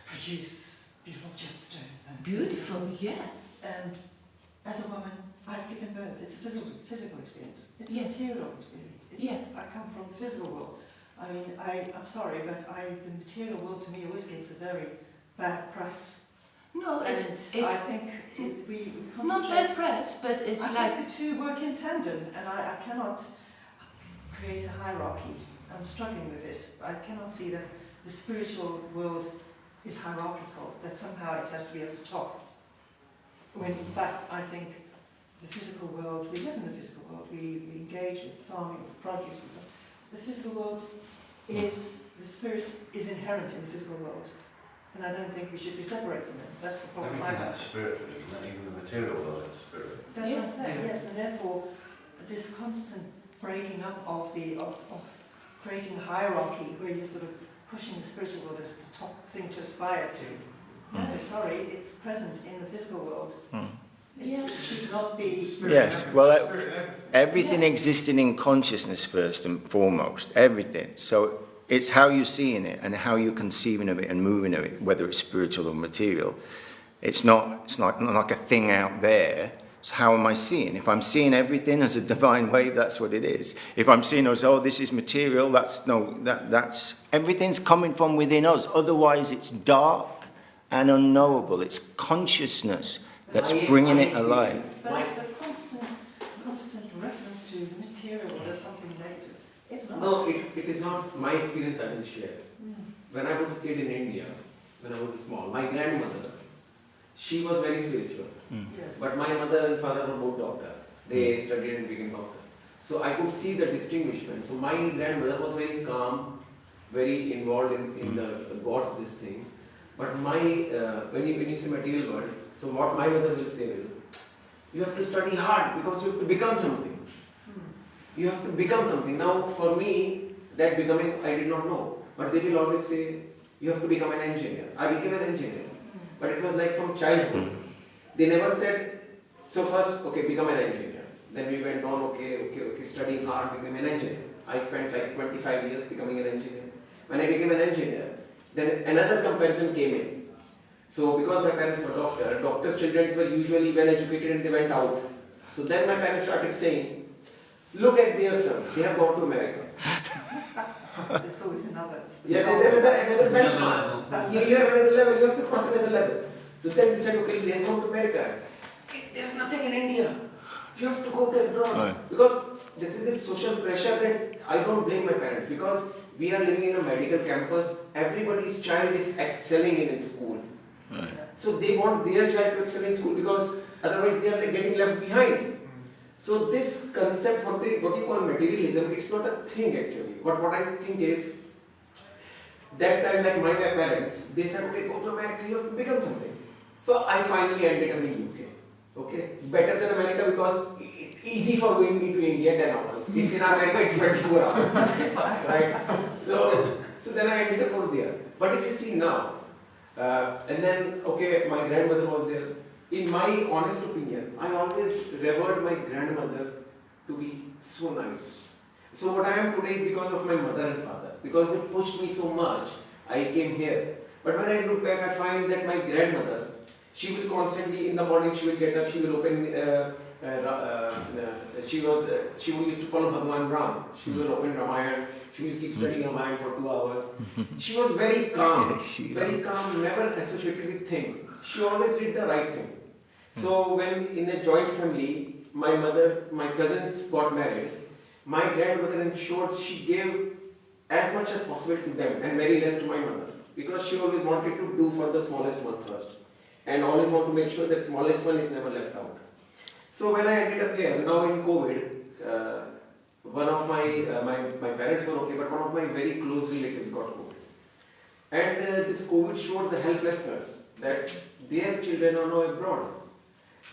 [SPEAKER 2] produce beautiful gemstones and
[SPEAKER 4] beautiful, yeah.
[SPEAKER 2] And as a woman, I've given birth. It's a physical experience. It's a material experience. I come from the physical world. I mean, I'm sorry, but the material world to me always gets a very bad press.
[SPEAKER 4] No,
[SPEAKER 2] I think we concentrate.
[SPEAKER 4] Not bad press, but it's like
[SPEAKER 2] the two work in tandem, and I cannot create a hierarchy. I'm struggling with this. I cannot see that the spiritual world is hierarchical, that somehow it has to be at the top. When in fact, I think the physical world, we live in the physical world, we engage with farming, with produce, the physical world is, the spirit is inherent in the physical world. And I don't think we should be separating them. That's the problem.
[SPEAKER 3] Everything that's spiritual, isn't it? Even the material world is spiritual.
[SPEAKER 2] That's what I'm saying, yes. And therefore, this constant breaking up of creating a hierarchy where you're sort of pushing the spiritual world as the top thing to aspire to. No, sorry, it's present in the physical world. It should not be...
[SPEAKER 1] Yes, well, everything existing in consciousness first and foremost, everything. So it's how you're seeing it and how you're conceiving of it and moving of it, whether it's spiritual or material. It's not like a thing out there. So how am I seeing? If I'm seeing everything as a divine wave, that's what it is. If I'm seeing as, oh, this is material, that's everything's coming from within us. Otherwise, it's dark and unknowable. It's consciousness that's bringing it alive.
[SPEAKER 2] But it's the constant reference to the material as something negative. It's not.
[SPEAKER 5] No, it is not my experience I will share. When I was a kid in India, when I was small, my grandmother, she was very spiritual.
[SPEAKER 2] Yes.
[SPEAKER 5] But my mother and father were both doctors. They studied and became doctors. So I could see the distinguishment. So my grandmother was very calm, very involved in the God's this thing. But when you say material world, so what my mother will say is, you have to study hard because you have to become something. You have to become something. Now for me, that becoming, I did not know. But they will always say, you have to become an engineer. I became an engineer. but it was like from childhood. They never said, so first, okay, become an engineer. Then we went on, okay, studying hard, became an engineer. I spent like 25 years becoming an engineer. When I became an engineer, then another comparison came in. So because my parents were doctors' children were usually well educated and they went out. So then my parents started saying, look at their son, they have gone to America.
[SPEAKER 2] There's always another.
[SPEAKER 5] Yeah, there's another benchmark. You have another level, you have to cross another level. So then they said, okay, they have gone to America. There's nothing in India. You have to go to abroad.
[SPEAKER 1] Right.
[SPEAKER 5] Because this is this social pressure that I don't blame my parents, because we are living in a medical campus, everybody's child is excelling in school.
[SPEAKER 1] Right.
[SPEAKER 5] So they want their child to excel in school because otherwise they are like getting left behind. So this concept, what you call materialism, it's not a thing actually. What I think is, that time like my parents, they said, okay, go to America, you have to become something. So I finally ended up in UK. Okay, better than America because it's easy for going into India 10 hours. If in America it's 24 hours. Right? So then I ended up over there. But if you see now, and then, okay, my grandmother was there. In my honest opinion, I always revered my grandmother to be so nice. So what I am today is because of my mother and father. Because they pushed me so much, I came here. But when I look back, I find that my grandmother, she will constantly, in the morning, she will get up, she will open, she used to follow Bhagwan Ram. She will open Ramayana, she will keep studying Ramayana for 2 hours. She was very calm, never associated with things. She always did the right thing. So when in a joint family, my cousins got married, my grandmother ensured she gave as much as possible to them and very less to my mother. Because she always wanted to do for the smallest one first. And always want to make sure that smallest one is never left out. So when I ended up here, now in COVID, one of my parents were okay, but one of my very close relatives got COVID. And this COVID showed the helplessness that their children are now abroad.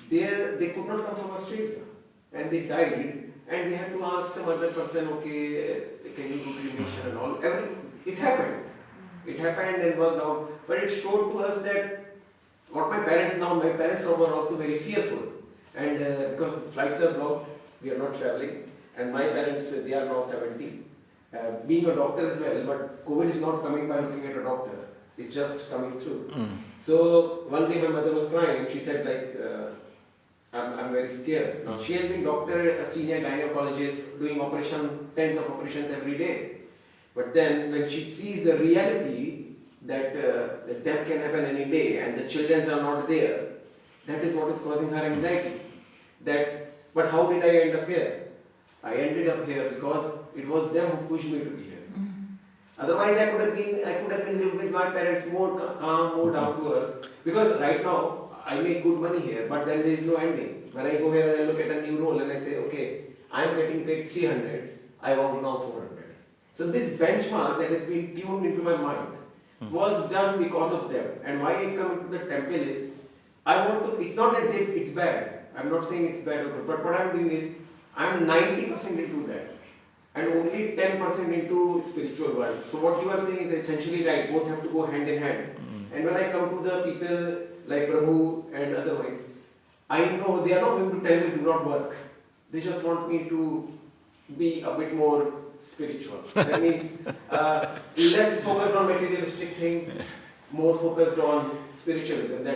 [SPEAKER 5] They could not come from Australia, and they died, and they had to ask some other person, okay, can you do cremation and all. It happened. It happened and worked out, but it showed to us that what my parents were also very fearful, and because the flights are blocked, we are not traveling, and my parents, they are now 70, being a doctor as well, but COVID is not coming by looking at a doctor, it's just coming through. So one day my mother was crying, she said like, I'm very scared. Now she has been doctor, a senior gynecologist, doing tens of operations every day, but then when she sees the reality that death can happen any day and the children are not there, that is what is causing her anxiety. But how did I end up here? I ended up here because it was them who pushed me to be here. Otherwise I could have been living with my parents more calm, more down to earth. Because right now I make good money here, but then there is no ending. When I go here and I look at a new role and I say, okay, I am getting paid 300, I want now 400. So this benchmark that has been tuned into my mind was done because of them. And why I come to the temple is, it's not that it's bad. I'm not saying it's bad or good, but what I'm doing is, I'm 90% into that. And only 10% into spiritual world. So what you are saying is essentially right, both have to go hand in hand. And when I come to the people like Prabhu and otherwise, I know they are not going to tell me do not work. They just want me to be a bit more spiritual. That means less focused on materialistic things, more focused on spiritualism.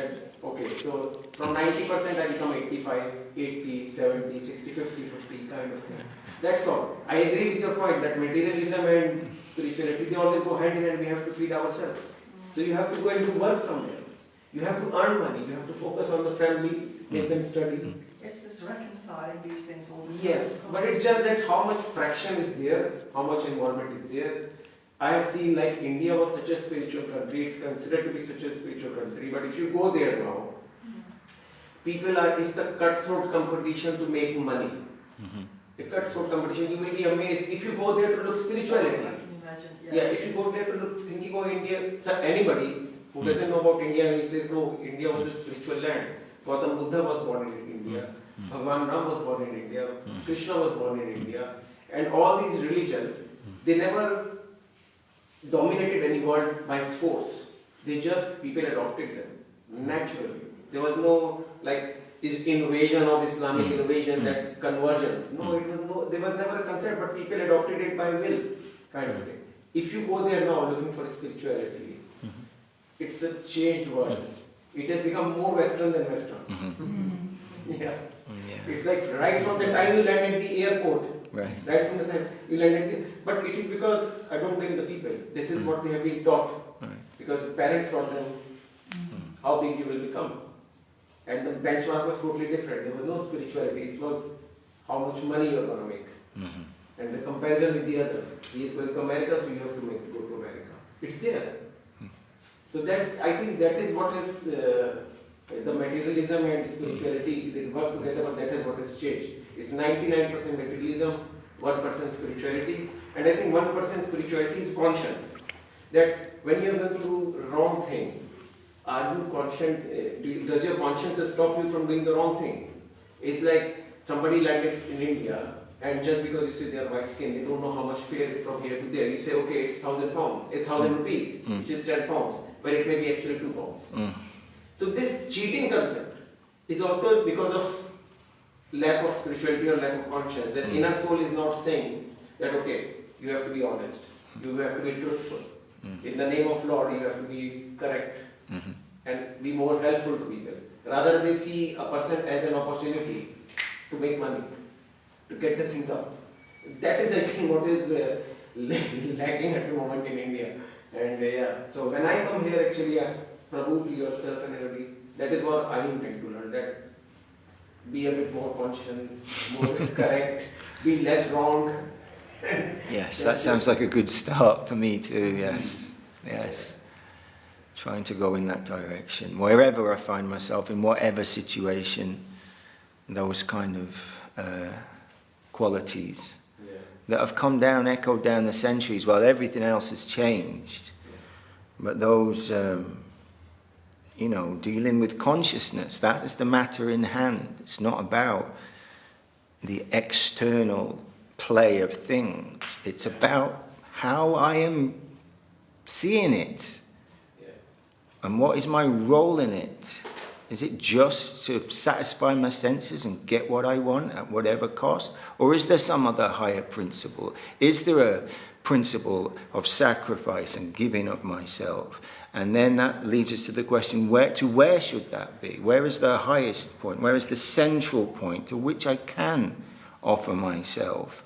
[SPEAKER 5] Okay, so from 90% I become 85, 80, 70, 60, 50, 50 kind of thing. That's all. I agree with your point that materialism and spirituality, they always go hand in hand. We have to feed ourselves. So you have to go and do work somewhere. You have to earn money. You have to focus on the family, make them study.
[SPEAKER 2] It's just reconciling these things all the time.
[SPEAKER 5] Yes, but it's just that how much fraction is there, how much involvement is there. I have seen like India was such a spiritual country, it's considered to be such a spiritual country, but if you go there now, it's a cutthroat competition to make money. A cutthroat competition, you will be amazed if you go there to look spirituality.
[SPEAKER 2] I can imagine,
[SPEAKER 5] Yeah, if you go there to look, thinking of India, anybody who doesn't know about India and he says, no, India was a spiritual land. Gautam Buddha was born in India, Bhagwan Ram was born in India, Krishna was born in India, and all these religions, they never dominated any world by force. People adopted them. naturally. There was no like invasion of Islamic invasion, that conversion. No, it was no. There was never a concept, but people adopted it by will, kind of thing. If you go there now looking for spirituality, it's a changed world. It has become more Western than Western. Yeah. It's like right from the time you land at the airport, right from the time you land at the, but it is because I don't blame the people. This is what they have been taught, because the parents taught them how big you will become. And the benchmark was totally different. There was no spirituality. It was how much money you are going to make. And the comparison with the others. He is going to America, so you have to go to America. It's there. So that's, I think that is what is the materialism and spirituality, they work together, but that is what has changed. It's 99% materialism, 1% spirituality. And I think 1% spirituality is conscience. That when you are going to do wrong thing, are you conscious, does your conscience stop you from doing the wrong thing? It's like somebody landed in India, and just because you say they are white skin, they don't know how much fare is from here to there. You say, okay, it's 1,000 pounds, it's 1,000 rupees, which is 10 pounds, but it may be actually 2 pounds. So this cheating concept is also because of lack of spirituality or lack of conscience. That inner soul is not saying that, okay, you have to be honest, you have to be truthful. In the name of Lord, you have to be correct. And be more helpful to people. Rather, they see a person as an opportunity to make money, to get the things up. That is, I think, what is lacking at the moment in India. And so when I come here, actually, Prabhu, yourself and everybody, that is what I intend to learn. That be a bit more conscious, more correct, be less wrong.
[SPEAKER 1] Yes, that sounds like a good start for me too. Yes. Trying to go in that direction. Wherever I find myself, in whatever situation, those kind of qualities that have come down, echoed down the centuries while everything else has changed. But those, dealing with consciousness, that is the matter in hand. It's not about the external play of things. It's about how I am seeing it. And what is my role in it? Is it just to satisfy my senses and get what I want at whatever cost? Or is there some other higher principle? Is there a principle of sacrifice and giving up myself? And then that leads us to the question, where should that be? Where is the highest point? Where is the central point to which I can offer myself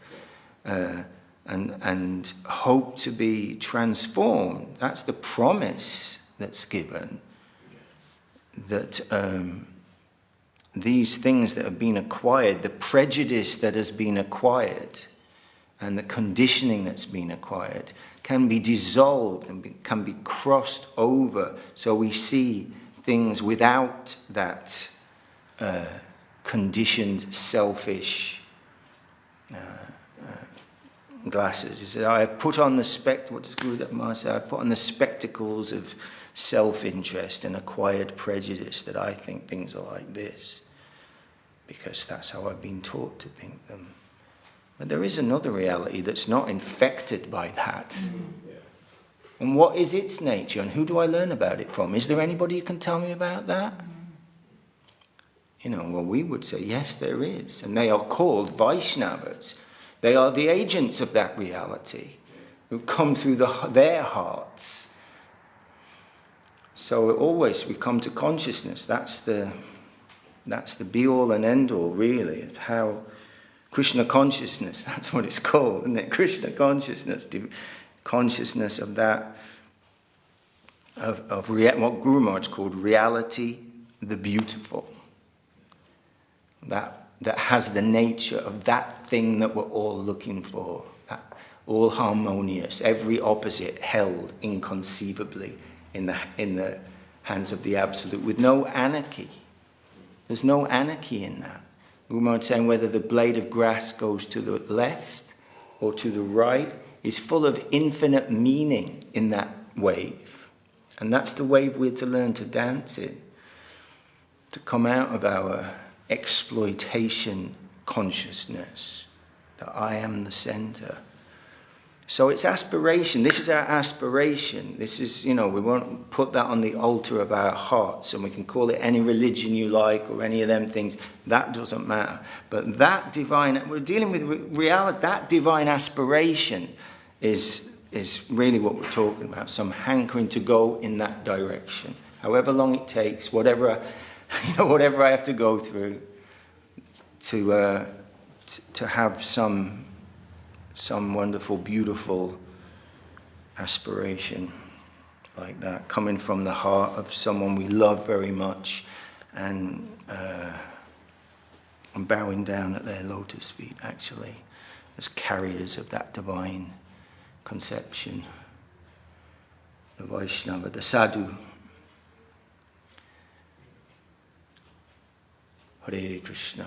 [SPEAKER 1] and hope to be transformed? That's the promise that's given, that these things that have been acquired, the prejudice that has been acquired and the conditioning that's been acquired can be dissolved and can be crossed over, so we see things without that conditioned, selfish glasses. He said, I have put on the I've put on the spectacles of self-interest and acquired prejudice that I think things are like this, because that's how I've been taught to think them. But there is another reality that's not infected by that. And what is its nature, and who do I learn about it from? Is there anybody who can tell me about that? Well, we would say, yes, there is. And they are called Vaishnavas. They are the agents of that reality who've come through their hearts. So always we come to consciousness. That's the be-all and end-all, really, of how Krishna consciousness, that's what it's called, isn't it? Krishna consciousness, consciousness of that, of what Guru Maharaj called reality, the beautiful. That has the nature of that thing that we're all looking for, that all harmonious, every opposite held inconceivably in the hands of the Absolute, with no anarchy. There's no anarchy in that. Guru Maharaj saying whether the blade of grass goes to the left or to the right is full of infinite meaning in that wave. And that's the wave we're to learn to dance in, to come out of our exploitation consciousness, that I am the center, So it's aspiration. This is our aspiration. This is, we won't put that on the altar of our hearts, and we can call it any religion you like or any of them things. That doesn't matter. But that divine, we're dealing with reality, that divine aspiration is really what we're talking about. Some hankering to go in that direction. However long it takes, whatever I have to go through to have some wonderful, beautiful aspiration like that, coming from the heart of someone we love very much, and bowing down at their lotus feet, actually, as carriers of that divine conception, the Vaishnava, the sadhu. Hare Krishna.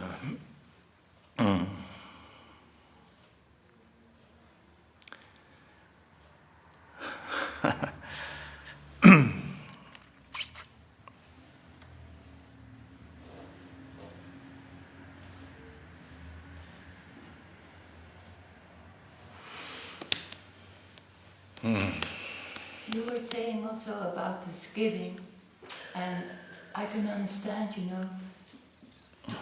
[SPEAKER 4] You were saying also about this giving, and I can understand, to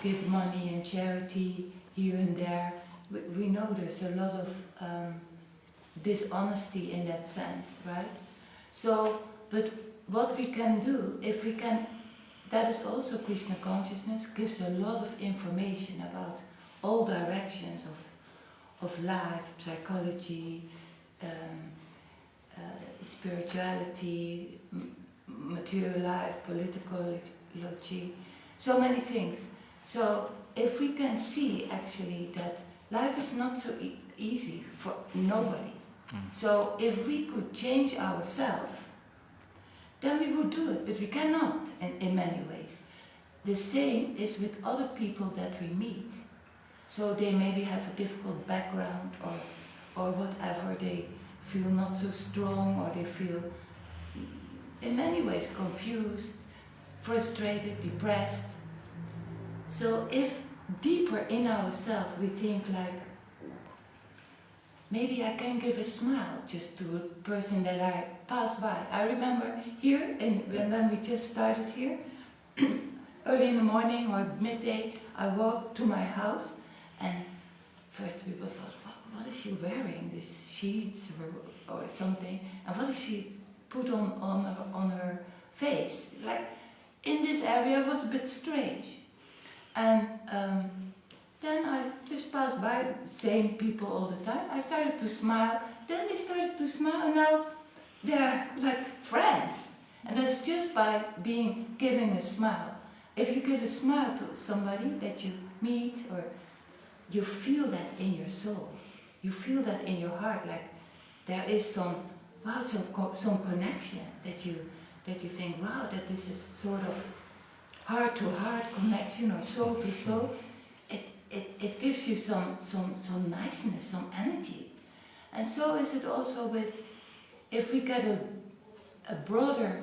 [SPEAKER 4] give money and charity here and there. We know there's a lot of dishonesty in that sense, right? So, but what we can do, if we can, that is also Krishna consciousness, gives a lot of information about all directions of life, psychology, spirituality, material life, political logic, so many things. So if we can see actually that life is not so easy for nobody. So if we could change ourselves, then we would do it, but we cannot in many ways. The same is with other people that we meet. So they maybe have a difficult background or whatever, they feel not so strong, or they feel in many ways confused, frustrated, depressed. So if deeper in ourselves we think like, maybe I can give a smile just to a person that I pass by. I remember here, when we just started here, early in the morning or midday, I walked to my house, and first people thought, what is she wearing? These sheets or something? And what does she put on her face? Like, in this area was a bit strange. And then I just passed by, same people all the time. I started to smile, then they started to smile, and now they're like friends. And that's just by giving a smile. If you give a smile to somebody that you meet, or you feel that in your soul, you feel that in your heart, like there is some connection that you think, wow, that this is sort of heart-to-heart connection or soul-to-soul. It gives you some niceness, some energy. And so is it also with, if we get a broader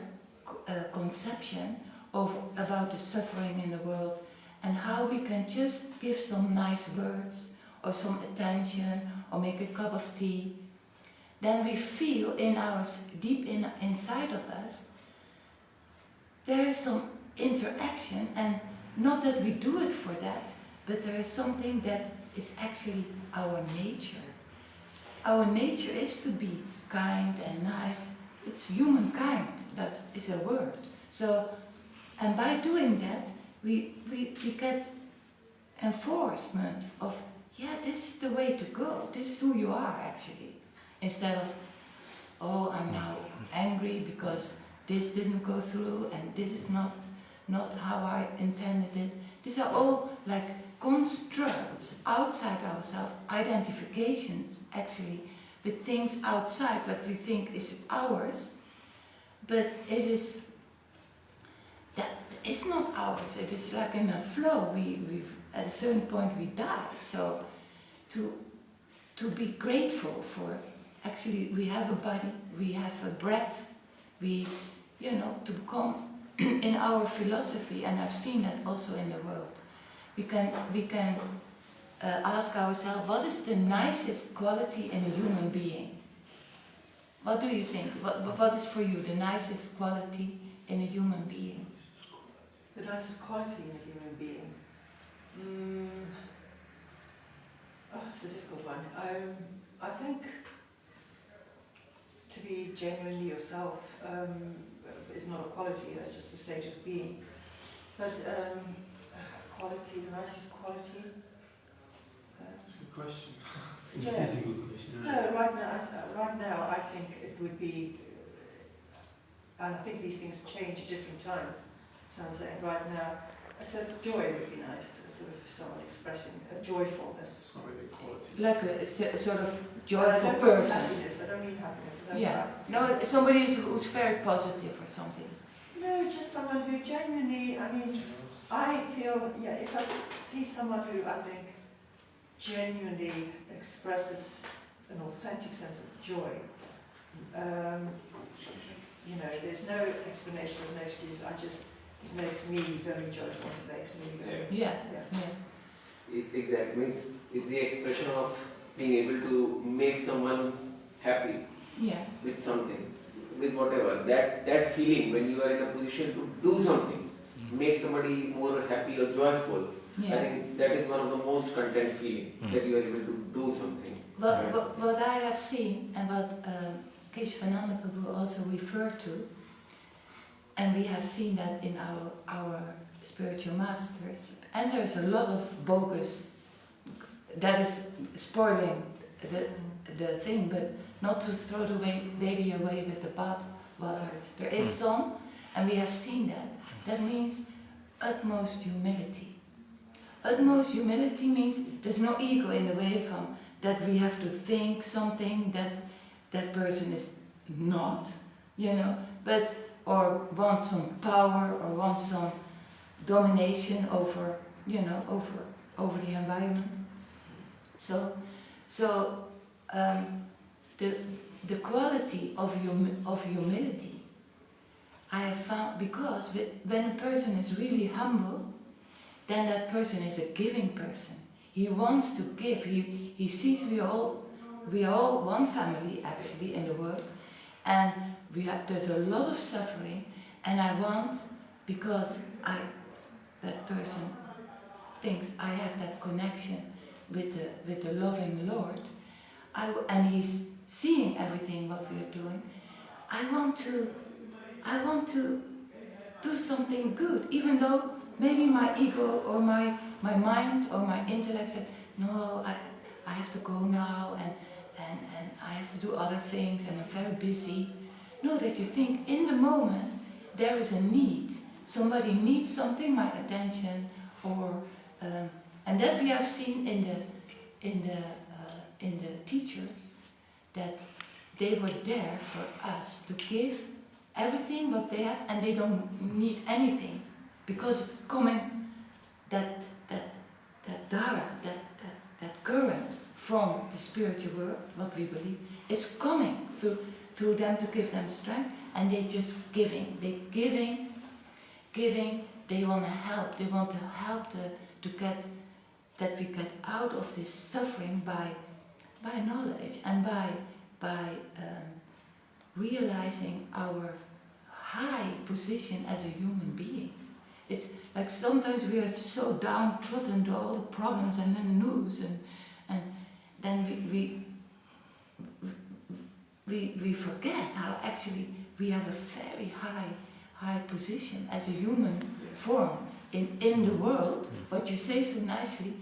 [SPEAKER 4] conception about the suffering in the world, and how we can just give some nice words, or some attention, or make a cup of tea, then we feel deep inside of us, there is some interaction, and not that we do it for that, but there is something that is actually our nature. Our nature is to be kind and nice. It's humankind, that is a word. So, and by doing that, we get enforcement of, yeah, this is the way to go. This is who you are, actually. Instead of, oh, I'm now angry because this didn't go through, and this is not how I intended it. These are all like constructs outside ourselves, identifications actually with things outside what we think is ours, but it's not ours. It is like in a flow. We at a certain point we die. So to be grateful for, actually we have a body, we have a breath, to come in our philosophy, and I've seen that also in the world. We can ask ourselves, what is the nicest quality in a human being? What do you think? What is for you the nicest quality in a human being?
[SPEAKER 2] The nicest quality in a human being? Oh, it's a difficult one. I think to be genuinely yourself is not a quality, that's just a state of being. But quality, the nicest quality?
[SPEAKER 6] Good question.
[SPEAKER 2] Yeah.
[SPEAKER 6] It's a good question.
[SPEAKER 2] No, right now I think it would be, and I think these things change at different times. So I'm saying right now, a sense of joy would be nice, a sort of someone expressing a joyfulness.
[SPEAKER 6] It's not really quality.
[SPEAKER 4] Like a sort of
[SPEAKER 2] I
[SPEAKER 4] joyful
[SPEAKER 2] don't mean
[SPEAKER 4] person.
[SPEAKER 2] happiness, I don't mean happiness. I don't
[SPEAKER 4] Yeah.
[SPEAKER 2] mean
[SPEAKER 4] No, somebody who's very positive or something.
[SPEAKER 2] No, just someone who genuinely, I mean, I feel, yeah, if I see someone who I think genuinely expresses an authentic sense of joy, you know, there's no explanation, there's no excuse, it makes me very joyful, it makes me very,
[SPEAKER 4] Yeah,
[SPEAKER 2] yeah.
[SPEAKER 4] yeah.
[SPEAKER 5] It's exact means it's the expression of being able to make someone happy
[SPEAKER 4] Yeah.
[SPEAKER 5] with something, with whatever. That feeling when you are in a position to do something, make somebody more happy or joyful. I
[SPEAKER 4] Yeah.
[SPEAKER 5] think that is one of the most content feeling that you are able to do something.
[SPEAKER 4] What I have seen and what Keshavananda Prabhu also referred to, and we have seen that in our spiritual masters, and there's a lot of bogus that is spoiling the thing, but not to throw the baby away with the bathwater. There is some, and we have seen that. That means utmost humility. Utmost humility means there's no ego in the way from that we have to think something that person is not, you know, but or want some power or want some domination over, you know, over the environment. So the quality of humility I have found, because when a person is really humble, then that person is a giving person. He wants to give. He sees we are all one family actually in the world, and there's a lot of suffering, and I want, because that person thinks I have that connection with the loving Lord, and he's seeing everything what we are doing. I want to do something good, even though maybe my ego or my mind or my intellect said, no, I have to go now and I have to do other things and I'm very busy. No, that you think in the moment there is a need. Somebody needs something, my attention, or and that we have seen in the teachers, that they were there for us to give everything what they have, and they don't need anything, because it's coming that dhara, that current from the spiritual world, what we believe, is coming through them to give them strength, and they just giving. They giving. They want to help. They want to help that we get out of this suffering by knowledge and by realizing our high position as a human being. It's like sometimes we are so downtrodden to all the problems and the news, and then we forget how actually we have a very high position as a human form in the world. What you say so nicely,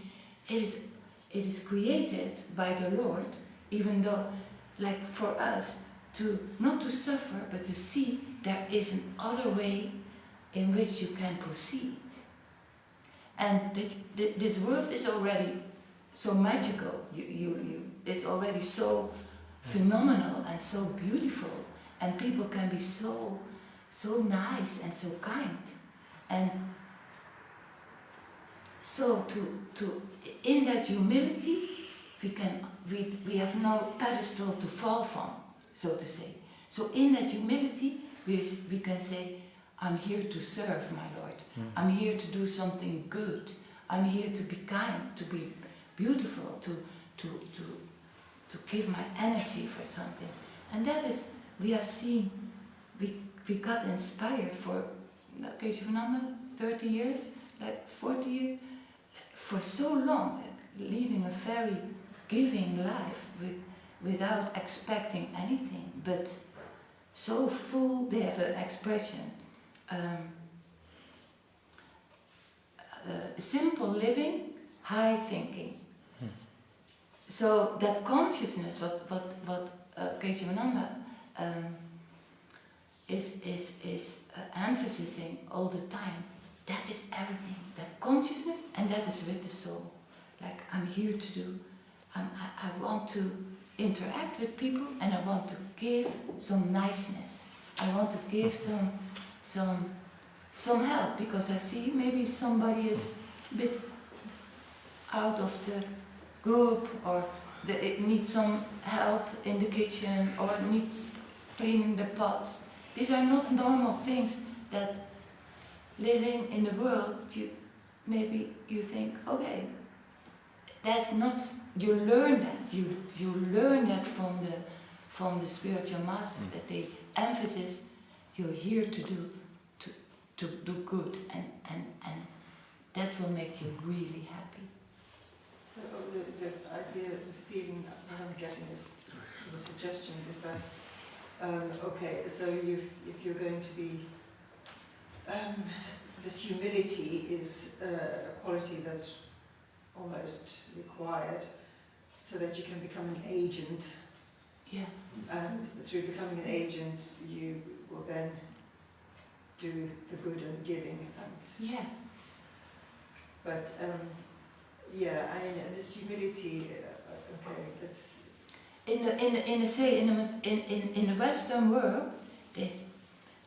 [SPEAKER 4] it is created by the Lord, even though, like for us, not to suffer, but to see there is another way in which you can proceed. And this world is already so magical. It's already so phenomenal and so beautiful, and people can be so nice and so kind. And so to in that humility, we have no pedestal to fall from, so to say. So in that humility, we can say, I'm here to serve, my Lord. I'm here to do something good. I'm here to be kind, to be beautiful, to give my energy for something. And that is we have seen, we got inspired for Keshavananda, 30 years, like 40 years, for so long, leading a very giving life without expecting anything, but so full. They have an expression, simple living, high thinking. So that consciousness, what Keshavananda is emphasizing all the time, that is everything. That consciousness, and that is with the soul. Like, I'm here to do, I want to interact with people, and I want to give some niceness. I want to give some help, because I see maybe somebody is a bit out of the group, or it needs some help in the kitchen, or needs cleaning the pots. These are not normal things that living in the world, maybe you think, okay, that's not, you learn that. You learn that from the spiritual masters, that they emphasize you're here to do good, and that will make you really happy.
[SPEAKER 2] The idea, the feeling that I'm getting is, the suggestion is that, okay, so if you're going to be, this humility is a quality that's almost required, so that you can become an agent.
[SPEAKER 4] Yeah.
[SPEAKER 2] And through becoming an agent, you will then do the good and giving. And
[SPEAKER 4] Yeah.
[SPEAKER 2] But yeah, I mean, this humility. Okay, it's in the Western world,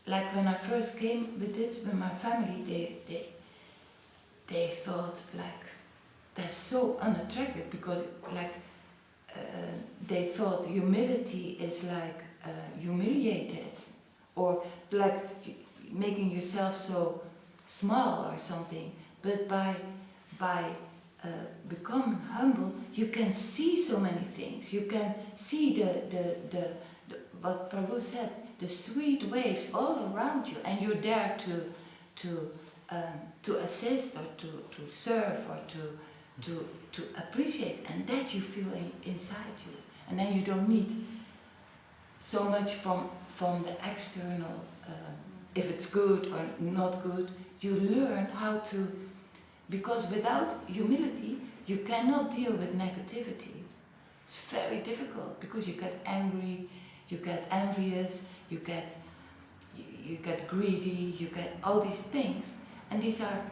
[SPEAKER 2] like when I first came with this with my family, they thought like they're so unattractive, because like they thought humility is like humiliated, or like making yourself so small or something. But by becoming humble, you can see so many things. You can see the what Prabhu said, the sweet waves all around you, and you're there to assist, or to serve, or to appreciate, and that you feel inside you, and then you don't need so much from the external. If it's good or not good, you learn how to. Because without humility, you cannot deal with negativity. It's very difficult, because you get angry, you get envious, you get greedy, you get all these things, and these are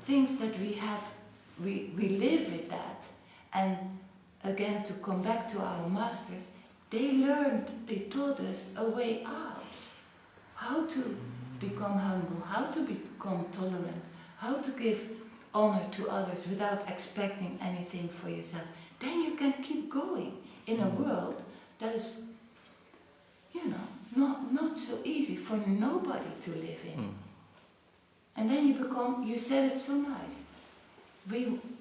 [SPEAKER 2] things that we live with that. And again, to come back to our masters, they taught us a way out, how to become humble, how to become tolerant, how to give honor to others without expecting anything for yourself. Then you can keep going in a world that is, not so easy for nobody to live in. And then you said it so nice.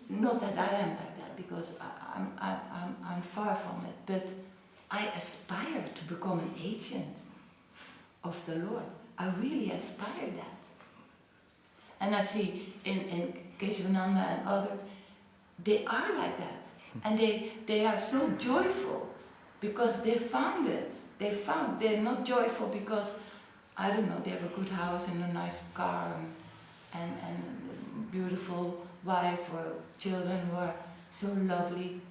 [SPEAKER 2] Not that I am like that, because I'm far from it, but I aspire to become an agent of the Lord. I really aspire that. And I see in Keshavananda and others, they are like that. And they are so joyful because they found it. They're not joyful because, I don't know, they have a good house and a nice car and a beautiful wife or children who are so lovely.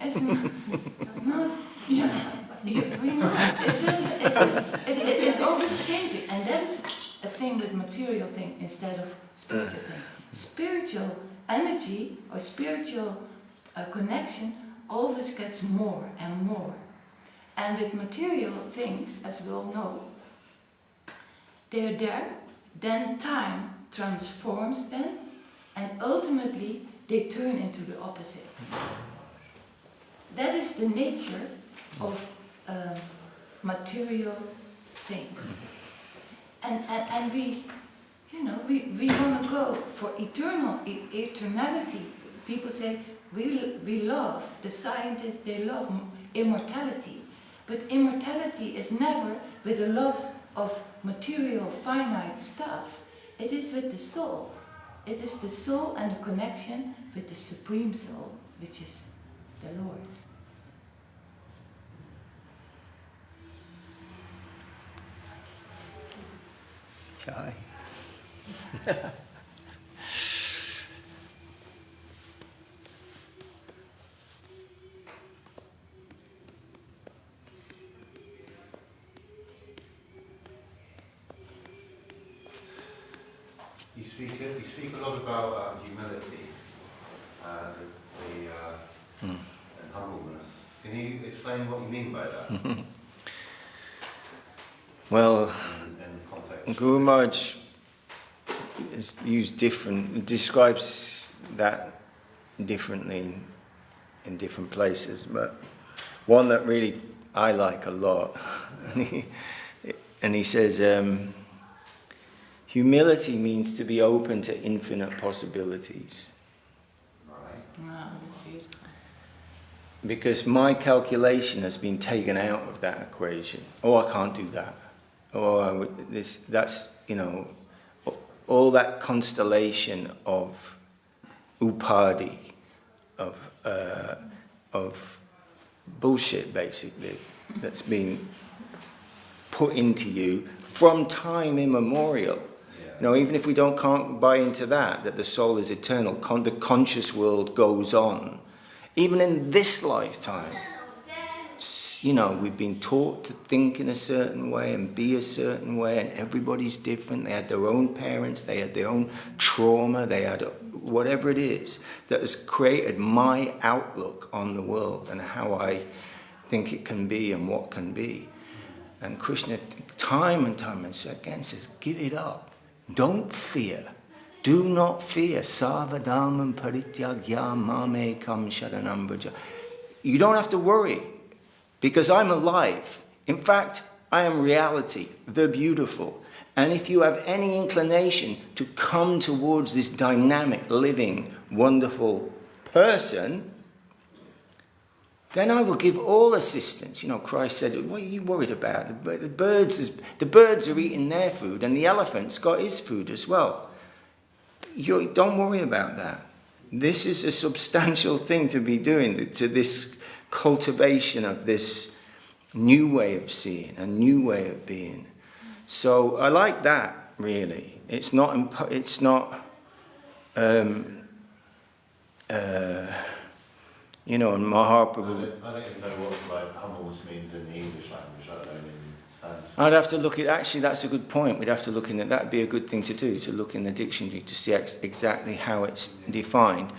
[SPEAKER 2] It's not, it is always changing, and that is a thing with material thing instead of spiritual thing. Spiritual energy or spiritual connection always gets more and more. And with material things, as we all know, they're there, then time transforms them, and ultimately they turn into the opposite. That is the nature of material things. And we want to go for eternality. People say we love, the scientists, they love immortality.
[SPEAKER 4] But immortality is never with a lot of material, finite stuff. It is with the soul. It is the soul and the connection with the Supreme Soul, which is the Lord.
[SPEAKER 1] Chai.
[SPEAKER 3] You speak a lot about humility and humbleness. Can you explain what you mean by that?
[SPEAKER 1] Well,
[SPEAKER 3] in context.
[SPEAKER 1] Guru Maharaj is used describes that differently in different places, but one that really I like a lot, and he says, humility means to be open to infinite possibilities.
[SPEAKER 3] Right.
[SPEAKER 4] Wow, that's beautiful.
[SPEAKER 1] Because my calculation has been taken out of that equation. Oh, I can't do that. Oh, that's, all that constellation of upadi, of bullshit, basically, that's been put into you from time immemorial.
[SPEAKER 3] Yeah.
[SPEAKER 1] Even if we can't buy into that the soul is eternal, the conscious world goes on. Even in this lifetime, we've been taught to think in a certain way and be a certain way, and everybody's different. They had their own parents, they had their own trauma, they had whatever it is that has created my outlook on the world and how I think it can be and what can be. And Krishna, time and time again, says, give it up. Don't fear. Do not fear. Sarvadharman parityagya mamekam sharanam vraja. You don't have to worry, because I'm alive. In fact, I am reality, the beautiful. And if you have any inclination to come towards this dynamic, living, wonderful person, then I will give all assistance. Christ said, what are you worried about? The birds are eating their food, and the elephant's got his food as well. Don't worry about that. This is a substantial thing to be doing, to this cultivation of this new way of seeing, a new way of being. So I like that, really. It's not and Mahaprabhu.
[SPEAKER 3] I don't even know what humbleness means in the English language, let alone in Sanskrit.
[SPEAKER 1] I'd have to look at, actually that's a good point, we'd have to look in that, that'd be a good thing to do, to look in the dictionary to see exactly how it's defined.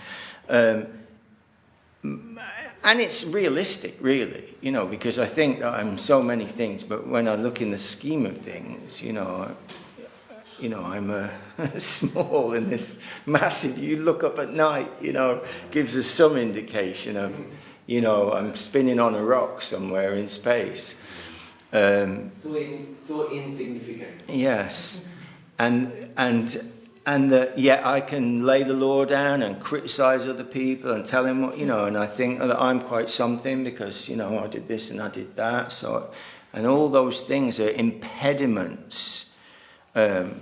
[SPEAKER 1] And it's realistic, really, because I think that I'm so many things, but when I look in the scheme of things, I'm small in this massive. You look up at night, gives us some indication of, I'm spinning on a rock somewhere in space.
[SPEAKER 5] So insignificant.
[SPEAKER 1] Yes, and yet I can lay the law down and criticize other people and tell him what, and I think that I'm quite something because, I did this and I did that. So, and all those things are impediments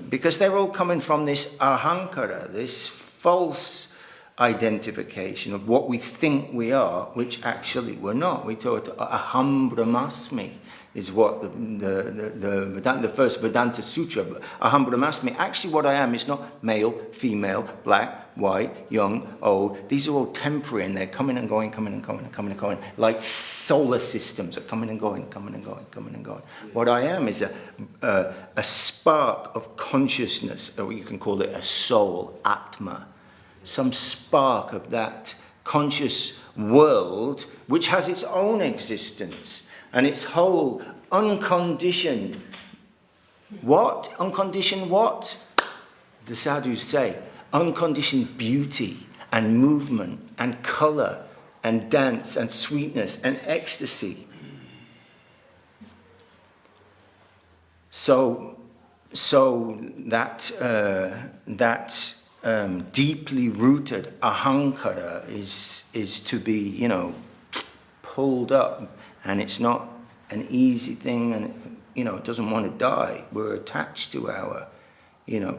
[SPEAKER 1] because they're all coming from this ahankara, this false identification of what we think we are, which actually we're not. We thought aham brahmasmi is what the first Vedanta Sutra, aham brahmasmi, actually what I am is not male, female, black, white, young, old. These are all temporary and they're coming and going, coming and going, and coming and going, like solar systems are coming and going, coming and going, coming and going. What I am is a spark of consciousness, or you can call it a soul, atma, some spark of that conscious world which has its own existence. And its whole unconditioned, what? Unconditioned what? The sadhus say, unconditioned beauty and movement and colour and dance and sweetness and ecstasy. So that deeply rooted ahankara is to be, pulled up. And it's not an easy thing, and it doesn't want to die. We're attached to our,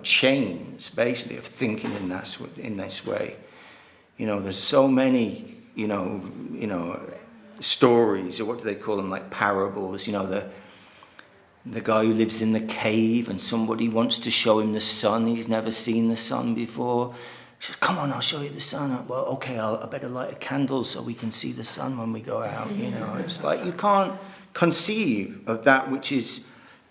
[SPEAKER 1] chains, basically, of thinking in this way. There's so many, stories, or what do they call them, like parables. The guy who lives in the cave and somebody wants to show him the sun. He's never seen the sun before. He says, come on, I'll show you the sun. Well, okay, I better light a candle so we can see the sun when we go out. It's like you can't conceive of that which is,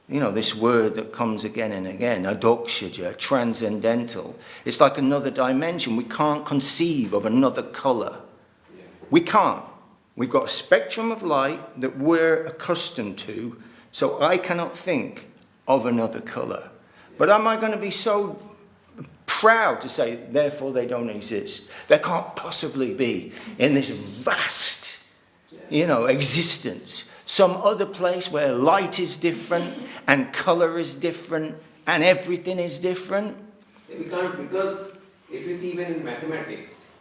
[SPEAKER 1] this word that comes again and again, adokshaja, transcendental. It's like another dimension. We can't conceive of another color. We can't. We've got a spectrum of light that we're accustomed to, so I cannot think of another color. But am I going to be so proud to say, therefore they don't exist? There can't possibly be in this vast, existence, some other place where light is different and color is different and everything is different.
[SPEAKER 5] We can't, because if you see even in mathematics,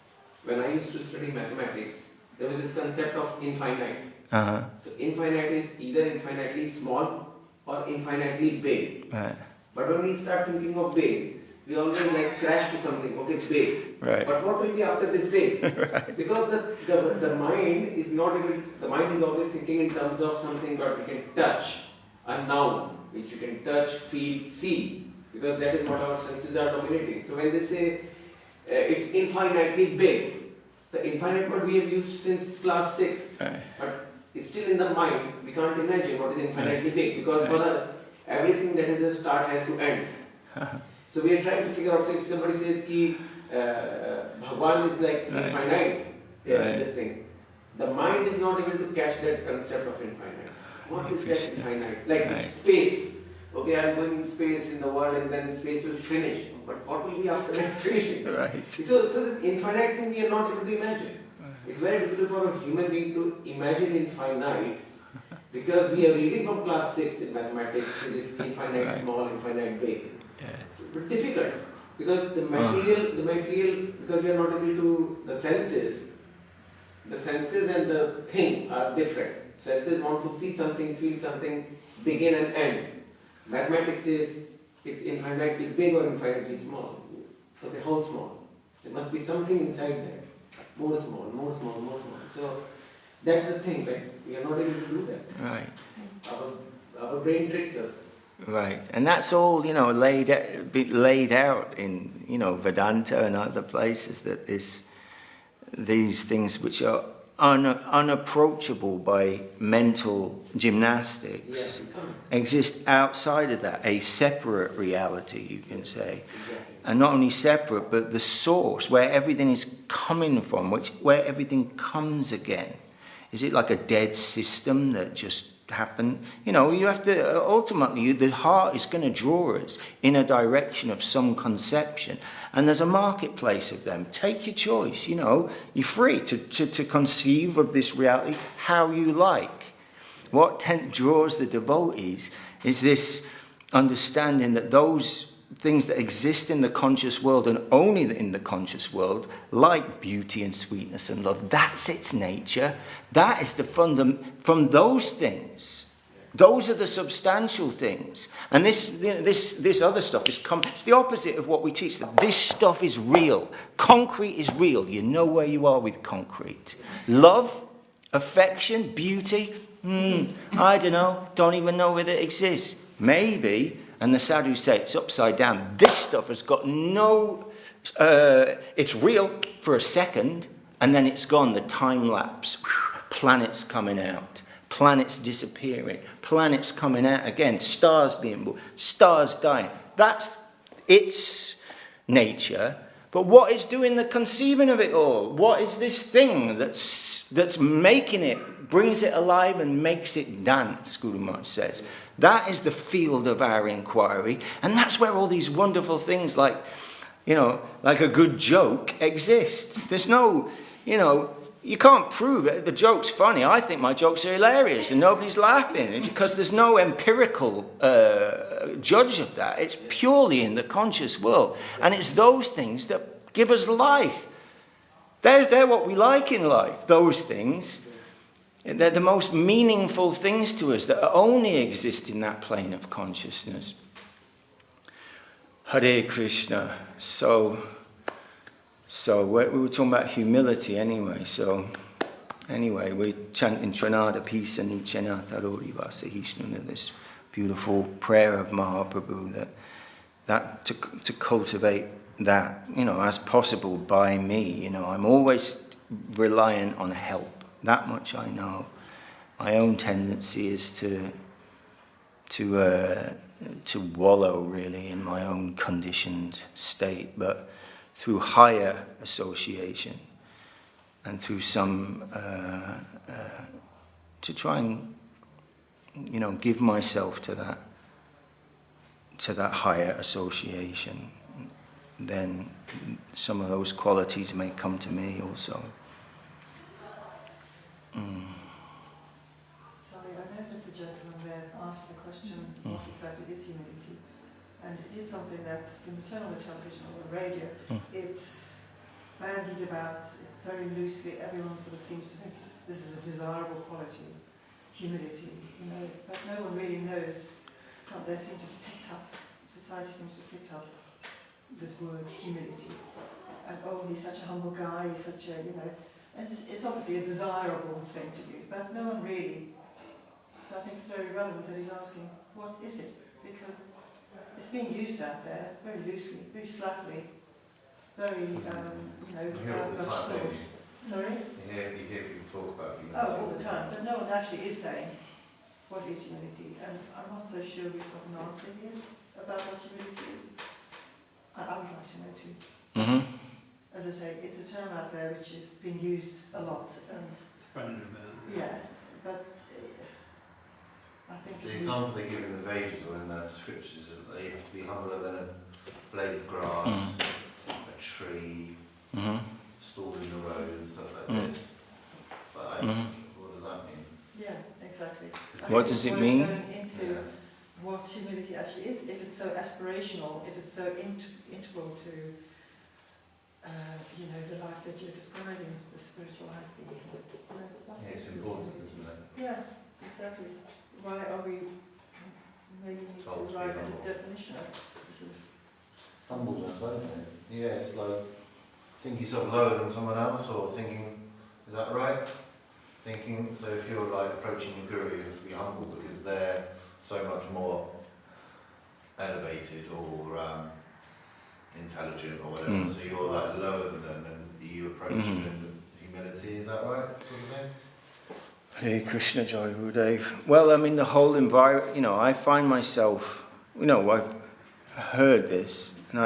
[SPEAKER 5] when I used to study mathematics, there was this concept of infinite.
[SPEAKER 1] Uh-huh.
[SPEAKER 5] So infinite is either infinitely small or infinitely big.
[SPEAKER 1] Right.
[SPEAKER 5] But when we start thinking of big, we always crash to something, okay, big.
[SPEAKER 1] Right.
[SPEAKER 5] But what will be after this big?
[SPEAKER 1] Right.
[SPEAKER 5] Because the mind is not able, the mind is always thinking in terms of something that we can touch, a noun, which you can touch, feel, see, because that is what our senses are dominating. So when they say it's infinitely big, the infinite word we have used since class 6th,
[SPEAKER 1] Right.
[SPEAKER 5] but it's still in the mind. We can't imagine what is infinitely big, because for us, everything that has a start has to end. So we are trying to figure out, so if somebody says ki Bhagwan is like infinite, this thing, the mind is not able to catch that concept of infinite. What is that infinite? Like space. Okay, I'm going in space in the world, and then space will finish. But what will be after that finishing?
[SPEAKER 1] Right.
[SPEAKER 5] So the infinite thing we are not able to imagine. It's very difficult for a human being to imagine infinite, because we are reading from class 6 in mathematics, physics, infinite small, infinite big.
[SPEAKER 1] Yeah.
[SPEAKER 5] But difficult, because the material, because we are not able to, the senses and the thing are different. Senses want to see something, feel something, begin and end. Mathematics says it's infinitely big or infinitely small. Okay, how small? There must be something inside that. More small, more small, more small. So that's the thing, right? We are not able to do that.
[SPEAKER 1] Right.
[SPEAKER 5] Our brain tricks us.
[SPEAKER 1] Right, and that's all laid out in Vedanta and other places, that these things which are unapproachable by mental gymnastics exist outside of that, a separate reality, you can say.
[SPEAKER 5] Exactly.
[SPEAKER 1] And not only separate, but the source, where everything is coming from, where everything comes again. Is it like a dead system that just happened? You have to, ultimately, the heart is going to draw us in a direction of some conception. And there's a marketplace of them. Take your choice, you're free to conceive of this reality how you like. What draws the devotees is this understanding that those things that exist in the conscious world, and only in the conscious world, like beauty and sweetness and love, that's its nature. That is the from those things. Those are the substantial things. And this other stuff is it's the opposite of what we teach. That this stuff is real. Concrete is real. You know where you are with concrete. Love, affection, beauty, I don't know. Don't even know whether it exists. Maybe. And the sadhus say it's upside down. This stuff has got no, it's real for a second, and then it's gone. The time lapse. Planets coming out. Planets disappearing. Planets coming out again. Stars being born. Stars dying. That's its nature. But what is doing the conceiving of it all? What is this thing that's making it, brings it alive and makes it dance, Guru Maharaj says. That is the field of our inquiry. And that's where all these wonderful things like a good joke exist. There's no, you can't prove it. The joke's funny. I think my jokes are hilarious and nobody's laughing because there's no empirical judge of that. It's purely in the conscious world. And it's those things that give us life. They're what we like in life, those things. They're the most meaningful things to us that only exist in that plane of consciousness. Hare Krishna. So we were talking about humility anyway. So anyway, we're chanting Tranada Pisa Nichena Tharori Vasahishnu, this beautiful prayer of Mahaprabhu that to cultivate that, as possible by me. I'm always reliant on help. That much I know. My own tendency is to wallow really in my own conditioned state, but through higher association and through some to try and give myself to that higher association, then some of those qualities may come to me also.
[SPEAKER 2] Sorry, I know that the gentleman there asked the question, what exactly is humility? And it is something that when you turn on the television or the radio, it's bandied about very loosely. Everyone sort of seems to think this is a desirable quality, humility, but no one really knows. They seem to have picked up, society seems to have picked up this word humility. And he's such a humble guy, he's such a, and it's obviously a desirable thing to do, but no one really. So I think it's very relevant that he's asking, what is it? Because it's being used out there very loosely, very slackly, very, without much thought. Sorry?
[SPEAKER 3] You hear people talk about humility.
[SPEAKER 2] Oh, all the time, but no one actually is saying, what is humility? And I'm not so sure we've got an answer here about what humility is. I would like to know too.
[SPEAKER 1] Mm-hmm.
[SPEAKER 2] As I say, it's a term out there which is being used a lot, and yeah, but I think
[SPEAKER 3] The example they give in the Vedas or in the scriptures is that they have to be humbler than a blade of grass, a tree, stored in the road and stuff like this. But what does that mean?
[SPEAKER 2] yeah, exactly.
[SPEAKER 1] What does it mean?
[SPEAKER 2] Going into what humility actually is, if it's so aspirational, if it's so integral to the life that you're describing, the spiritual life that you have.
[SPEAKER 3] Yeah, it's important, isn't it?
[SPEAKER 2] Yeah, exactly. Why are we maybe need to
[SPEAKER 3] Told to be
[SPEAKER 2] arrive at
[SPEAKER 3] humble.
[SPEAKER 2] a definition of sort of
[SPEAKER 3] Humbleness, won't it? Yeah, it's like thinking yourself lower than someone else, or thinking, is that right? Thinking, so if you're like approaching your guru, you have to be humble because they're so much more elevated or intelligent or whatever, so you're like lower than them and you approach them with humility, is that right?
[SPEAKER 1] Hare Krishna Jai Gurudev. Well, I mean, the whole environment, I find myself, I've heard this, and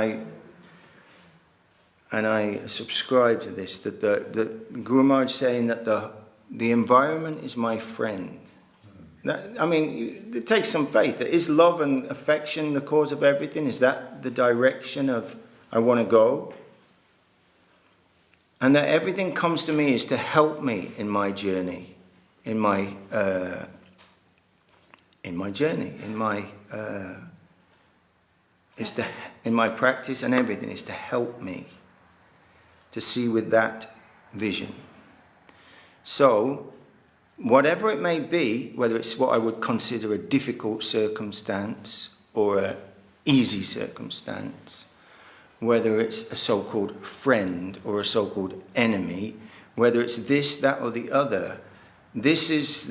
[SPEAKER 1] I subscribe to this, that the Guru Maharaj saying that the environment is my friend. It takes some faith. Is love and affection the cause of everything? Is that the direction of I want to go? And that everything comes to me is to help me in my journey, in my practice, and everything is to help me to see with that vision. So, whatever it may be, whether it's what I would consider a difficult circumstance or an easy circumstance, whether it's a so-called friend or a so-called enemy, whether it's this, that, or the other, this is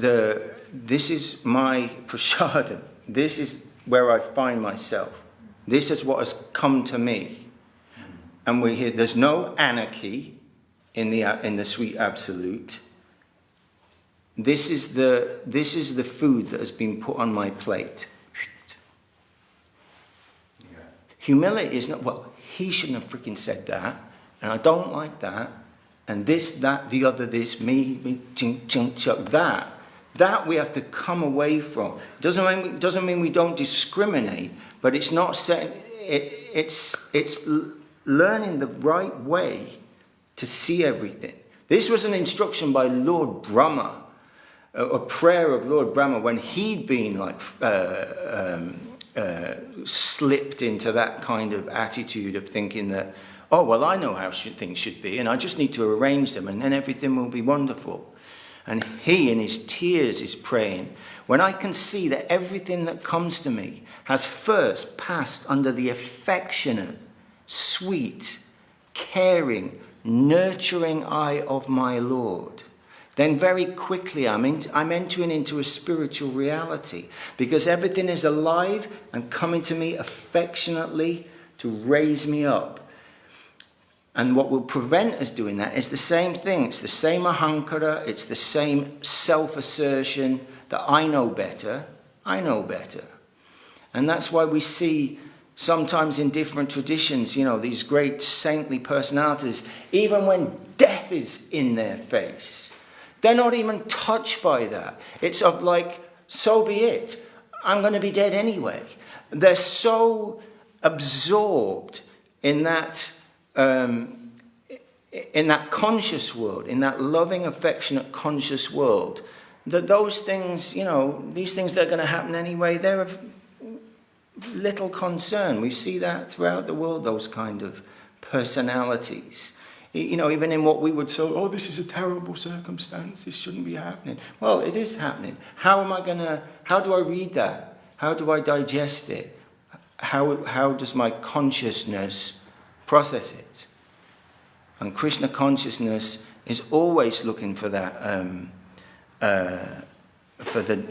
[SPEAKER 1] my prasadam. This is where I find myself. This is what has come to me. And we hear there's no anarchy in the sweet absolute. This is the food that has been put on my plate.
[SPEAKER 3] Yeah. Humility
[SPEAKER 1] is not, well, he shouldn't have freaking said that, and I don't like that, and this, that, the other, this, me, ching, ching, chuck, that. That we have to come away from. Doesn't mean we don't discriminate, but it's not saying it's learning the right way to see everything. This was an instruction by Lord Brahma, a prayer of Lord Brahma when he'd been slipped into that kind of attitude of thinking that, oh, well, I know how things should be, and I just need to arrange them, and then everything will be wonderful. And he, in his tears, is praying, when I can see that everything that comes to me has first passed under the affectionate, sweet, caring, nurturing eye of my Lord, then very quickly I'm entering into a spiritual reality, because everything is alive and coming to me affectionately to raise me up. And what will prevent us doing that is the same thing. It's the same ahankara, it's the same self-assertion that I know better. And that's why we see sometimes in different traditions, these great saintly personalities, even when death is in their face, they're not even touched by that. It's of like, so be it. I'm going to be dead anyway. They're so absorbed in that conscious world, in that loving, affectionate, conscious world, that those things, these things that are going to happen anyway, they're of little concern. We see that throughout the world, those kind of personalities. Even in what we would say, oh, this is a terrible circumstance, this shouldn't be happening. Well, it is happening. How do I read that? How do I digest it? How does my consciousness process it? And Krishna consciousness is always looking for that, for the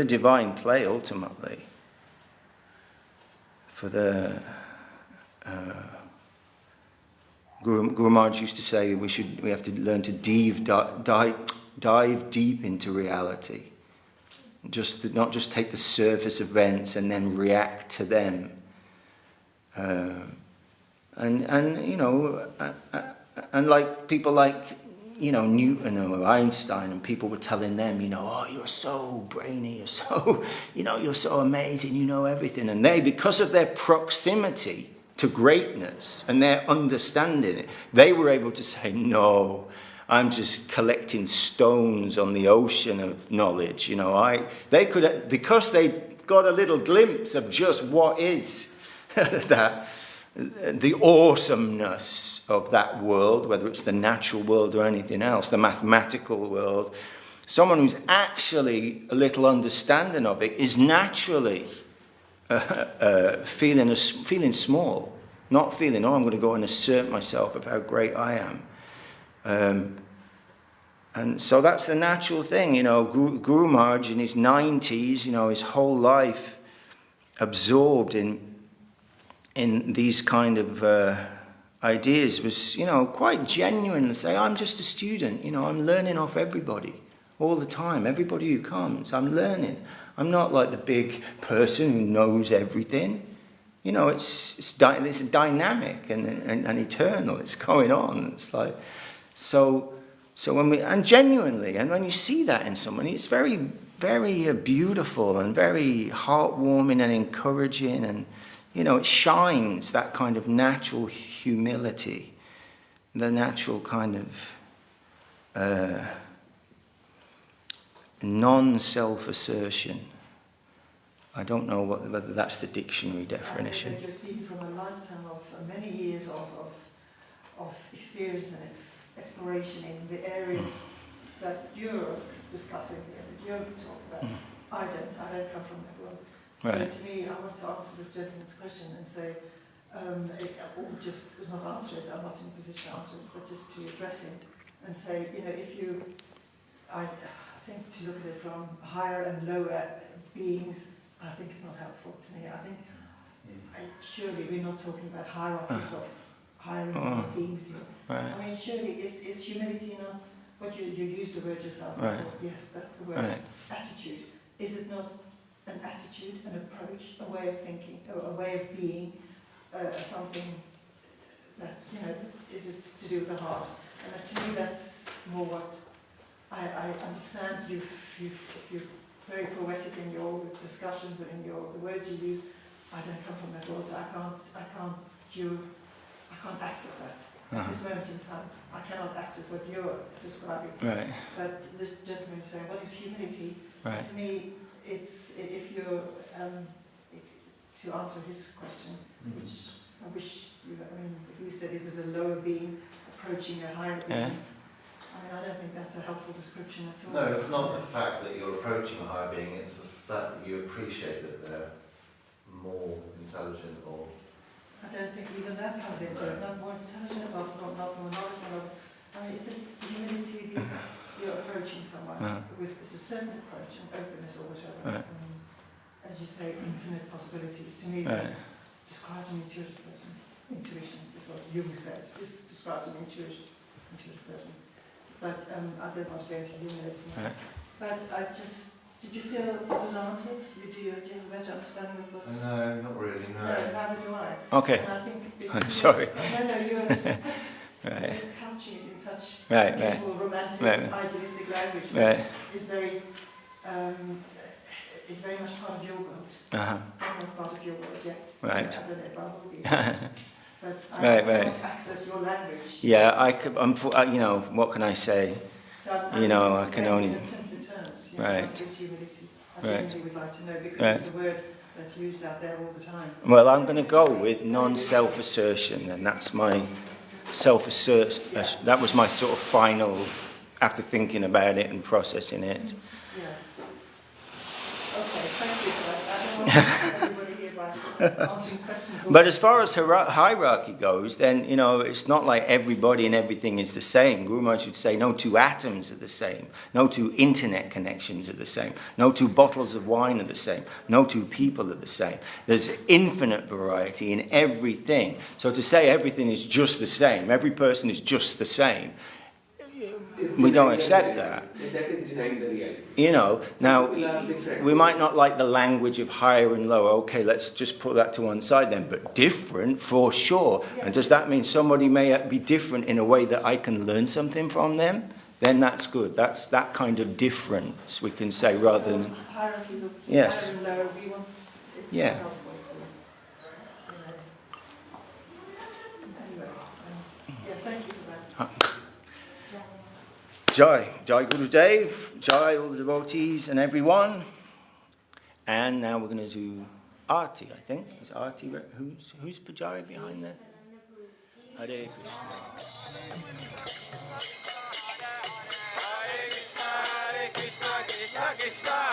[SPEAKER 1] divine play ultimately. For the Guru Maharaj used to say we have to learn to dive deep into reality. Not just take the surface events and then react to them. And like people like Newton or Einstein, and people were telling them, oh, you're so brainy, you're so amazing, you know everything. And they, because of their proximity to greatness and their understanding it, they were able to say, no, I'm just collecting stones on the ocean of knowledge. They could, because they got a little glimpse of just what is that, the awesomeness of that world, whether it's the natural world or anything else, the mathematical world. Someone who's actually a little understanding of it is naturally feeling small, not feeling, oh, I'm going to go and assert myself of how great I am. And so that's the natural thing, Guru Maharaj in his 90s, his whole life absorbed in these kind of ideas was, quite genuine to say, I'm just a student, I'm learning off everybody all the time. Everybody who comes, I'm learning. I'm not like the big person who knows everything. It's dynamic and eternal. It's going on. It's like, so when genuinely, and when you see that in somebody, it's very, very beautiful and very heartwarming and encouraging, and it shines that kind of natural humility, the natural kind of non-self-assertion. I don't know whether that's the dictionary definition.
[SPEAKER 2] You're speaking from a lifetime of many years of experience and exploration in the areas that you're discussing here, that you're talking about. I don't come from that world. So
[SPEAKER 1] Right.
[SPEAKER 2] to me, I want to answer this gentleman's question and say, or just not answer it, I'm not in a position to answer it, but just to address him and say, I think to look at it from higher and lower beings, I think it's not helpful to me. I think surely we're not talking about hierarchies of higher and lower beings here.
[SPEAKER 1] Right.
[SPEAKER 2] I mean, surely is humility not what you used the word yourself?
[SPEAKER 1] Right.
[SPEAKER 2] Yes, that's the word.
[SPEAKER 1] Right.
[SPEAKER 2] Attitude. Is it not an attitude, an approach, a way of thinking, a way of being, something that's, is it to do with the heart? And to me, that's more what I understand. You're very poetic in your discussions and in the words you use. I don't come from that world, so I can't access that. At this moment in time, I cannot access what you're describing.
[SPEAKER 1] Right.
[SPEAKER 2] But this gentleman is saying, what is humility?
[SPEAKER 1] Right.
[SPEAKER 2] To me, it's, if you're, to answer his question, which I wish, you said, is it a lower being approaching a higher being? mean, I don't think that's a helpful description at all.
[SPEAKER 3] No, it's not the fact that you're approaching a higher being, it's the fact that you appreciate that they're more intelligent or...
[SPEAKER 2] I don't think even that comes into it. Not more intelligent, not more knowledgeable. I mean, is it humility that you're approaching someone with a certain approach and openness or whatever? As you say, infinite possibilities. To me, that describes an intuitive person. Intuition is what Jung said. This describes an intuitive person. But I don't want to go into humility. But I just... Did you feel it was answered? Do you have a better understanding of what's...
[SPEAKER 3] No, not really, no.
[SPEAKER 2] No, neither do I.
[SPEAKER 1] Okay.
[SPEAKER 2] And I think
[SPEAKER 1] I'm sorry.
[SPEAKER 2] No, you're just
[SPEAKER 1] Right.
[SPEAKER 2] couching it in such
[SPEAKER 1] Right,
[SPEAKER 2] beautiful, romantic, idealistic language is very much part of your world. I'm not part of your world yet.
[SPEAKER 1] Right.
[SPEAKER 2] I don't know if I will be. But I can't access your language.
[SPEAKER 1] Yeah, you know, what can I say?
[SPEAKER 2] So
[SPEAKER 1] you know, I can only...
[SPEAKER 2] in simpler terms. You know,
[SPEAKER 1] Right.
[SPEAKER 2] what is humility? I
[SPEAKER 1] Right.
[SPEAKER 2] genuinely would like to know because
[SPEAKER 1] Right.
[SPEAKER 2] it's a word that's used out there all the time.
[SPEAKER 1] Well, I'm going to go with non-self-assertion, and that's my self-assertion. That was my sort of final, after thinking about it and processing it.
[SPEAKER 2] Yeah. Okay, thank you for that. I don't want to keep everybody here by answering questions.
[SPEAKER 1] But as far as hierarchy goes, then, you know, it's not like everybody and everything is the same. Guru Maharaj would say no two atoms are the same. No two internet connections are the same. No two bottles of wine are the same. No two people are the same. There's infinite variety in everything. So to say everything is just the same, every person is just the same, we don't accept that.
[SPEAKER 5] That is denying the reality.
[SPEAKER 1] You know, now,
[SPEAKER 5] Some people are different.
[SPEAKER 1] we might not like the language of higher and lower. Okay, let's just put that to one side then. But different, for sure. And does that mean somebody may be different in a way that I can learn something from them? Then that's good. That's that kind of difference, we can say, rather than...
[SPEAKER 2] Hierarchies of
[SPEAKER 1] Yes.
[SPEAKER 2] higher and lower, we want... It's
[SPEAKER 1] Yeah.
[SPEAKER 2] not helpful to... Anyway, yeah, thank you for that.
[SPEAKER 1] Jai. Jai Gurudev. Jai all the devotees and everyone. And now we're going to do Arti, I think. Is Arti... Who's Pujari behind there? Hare Krishna. Hare Krishna, Krishna Krishna,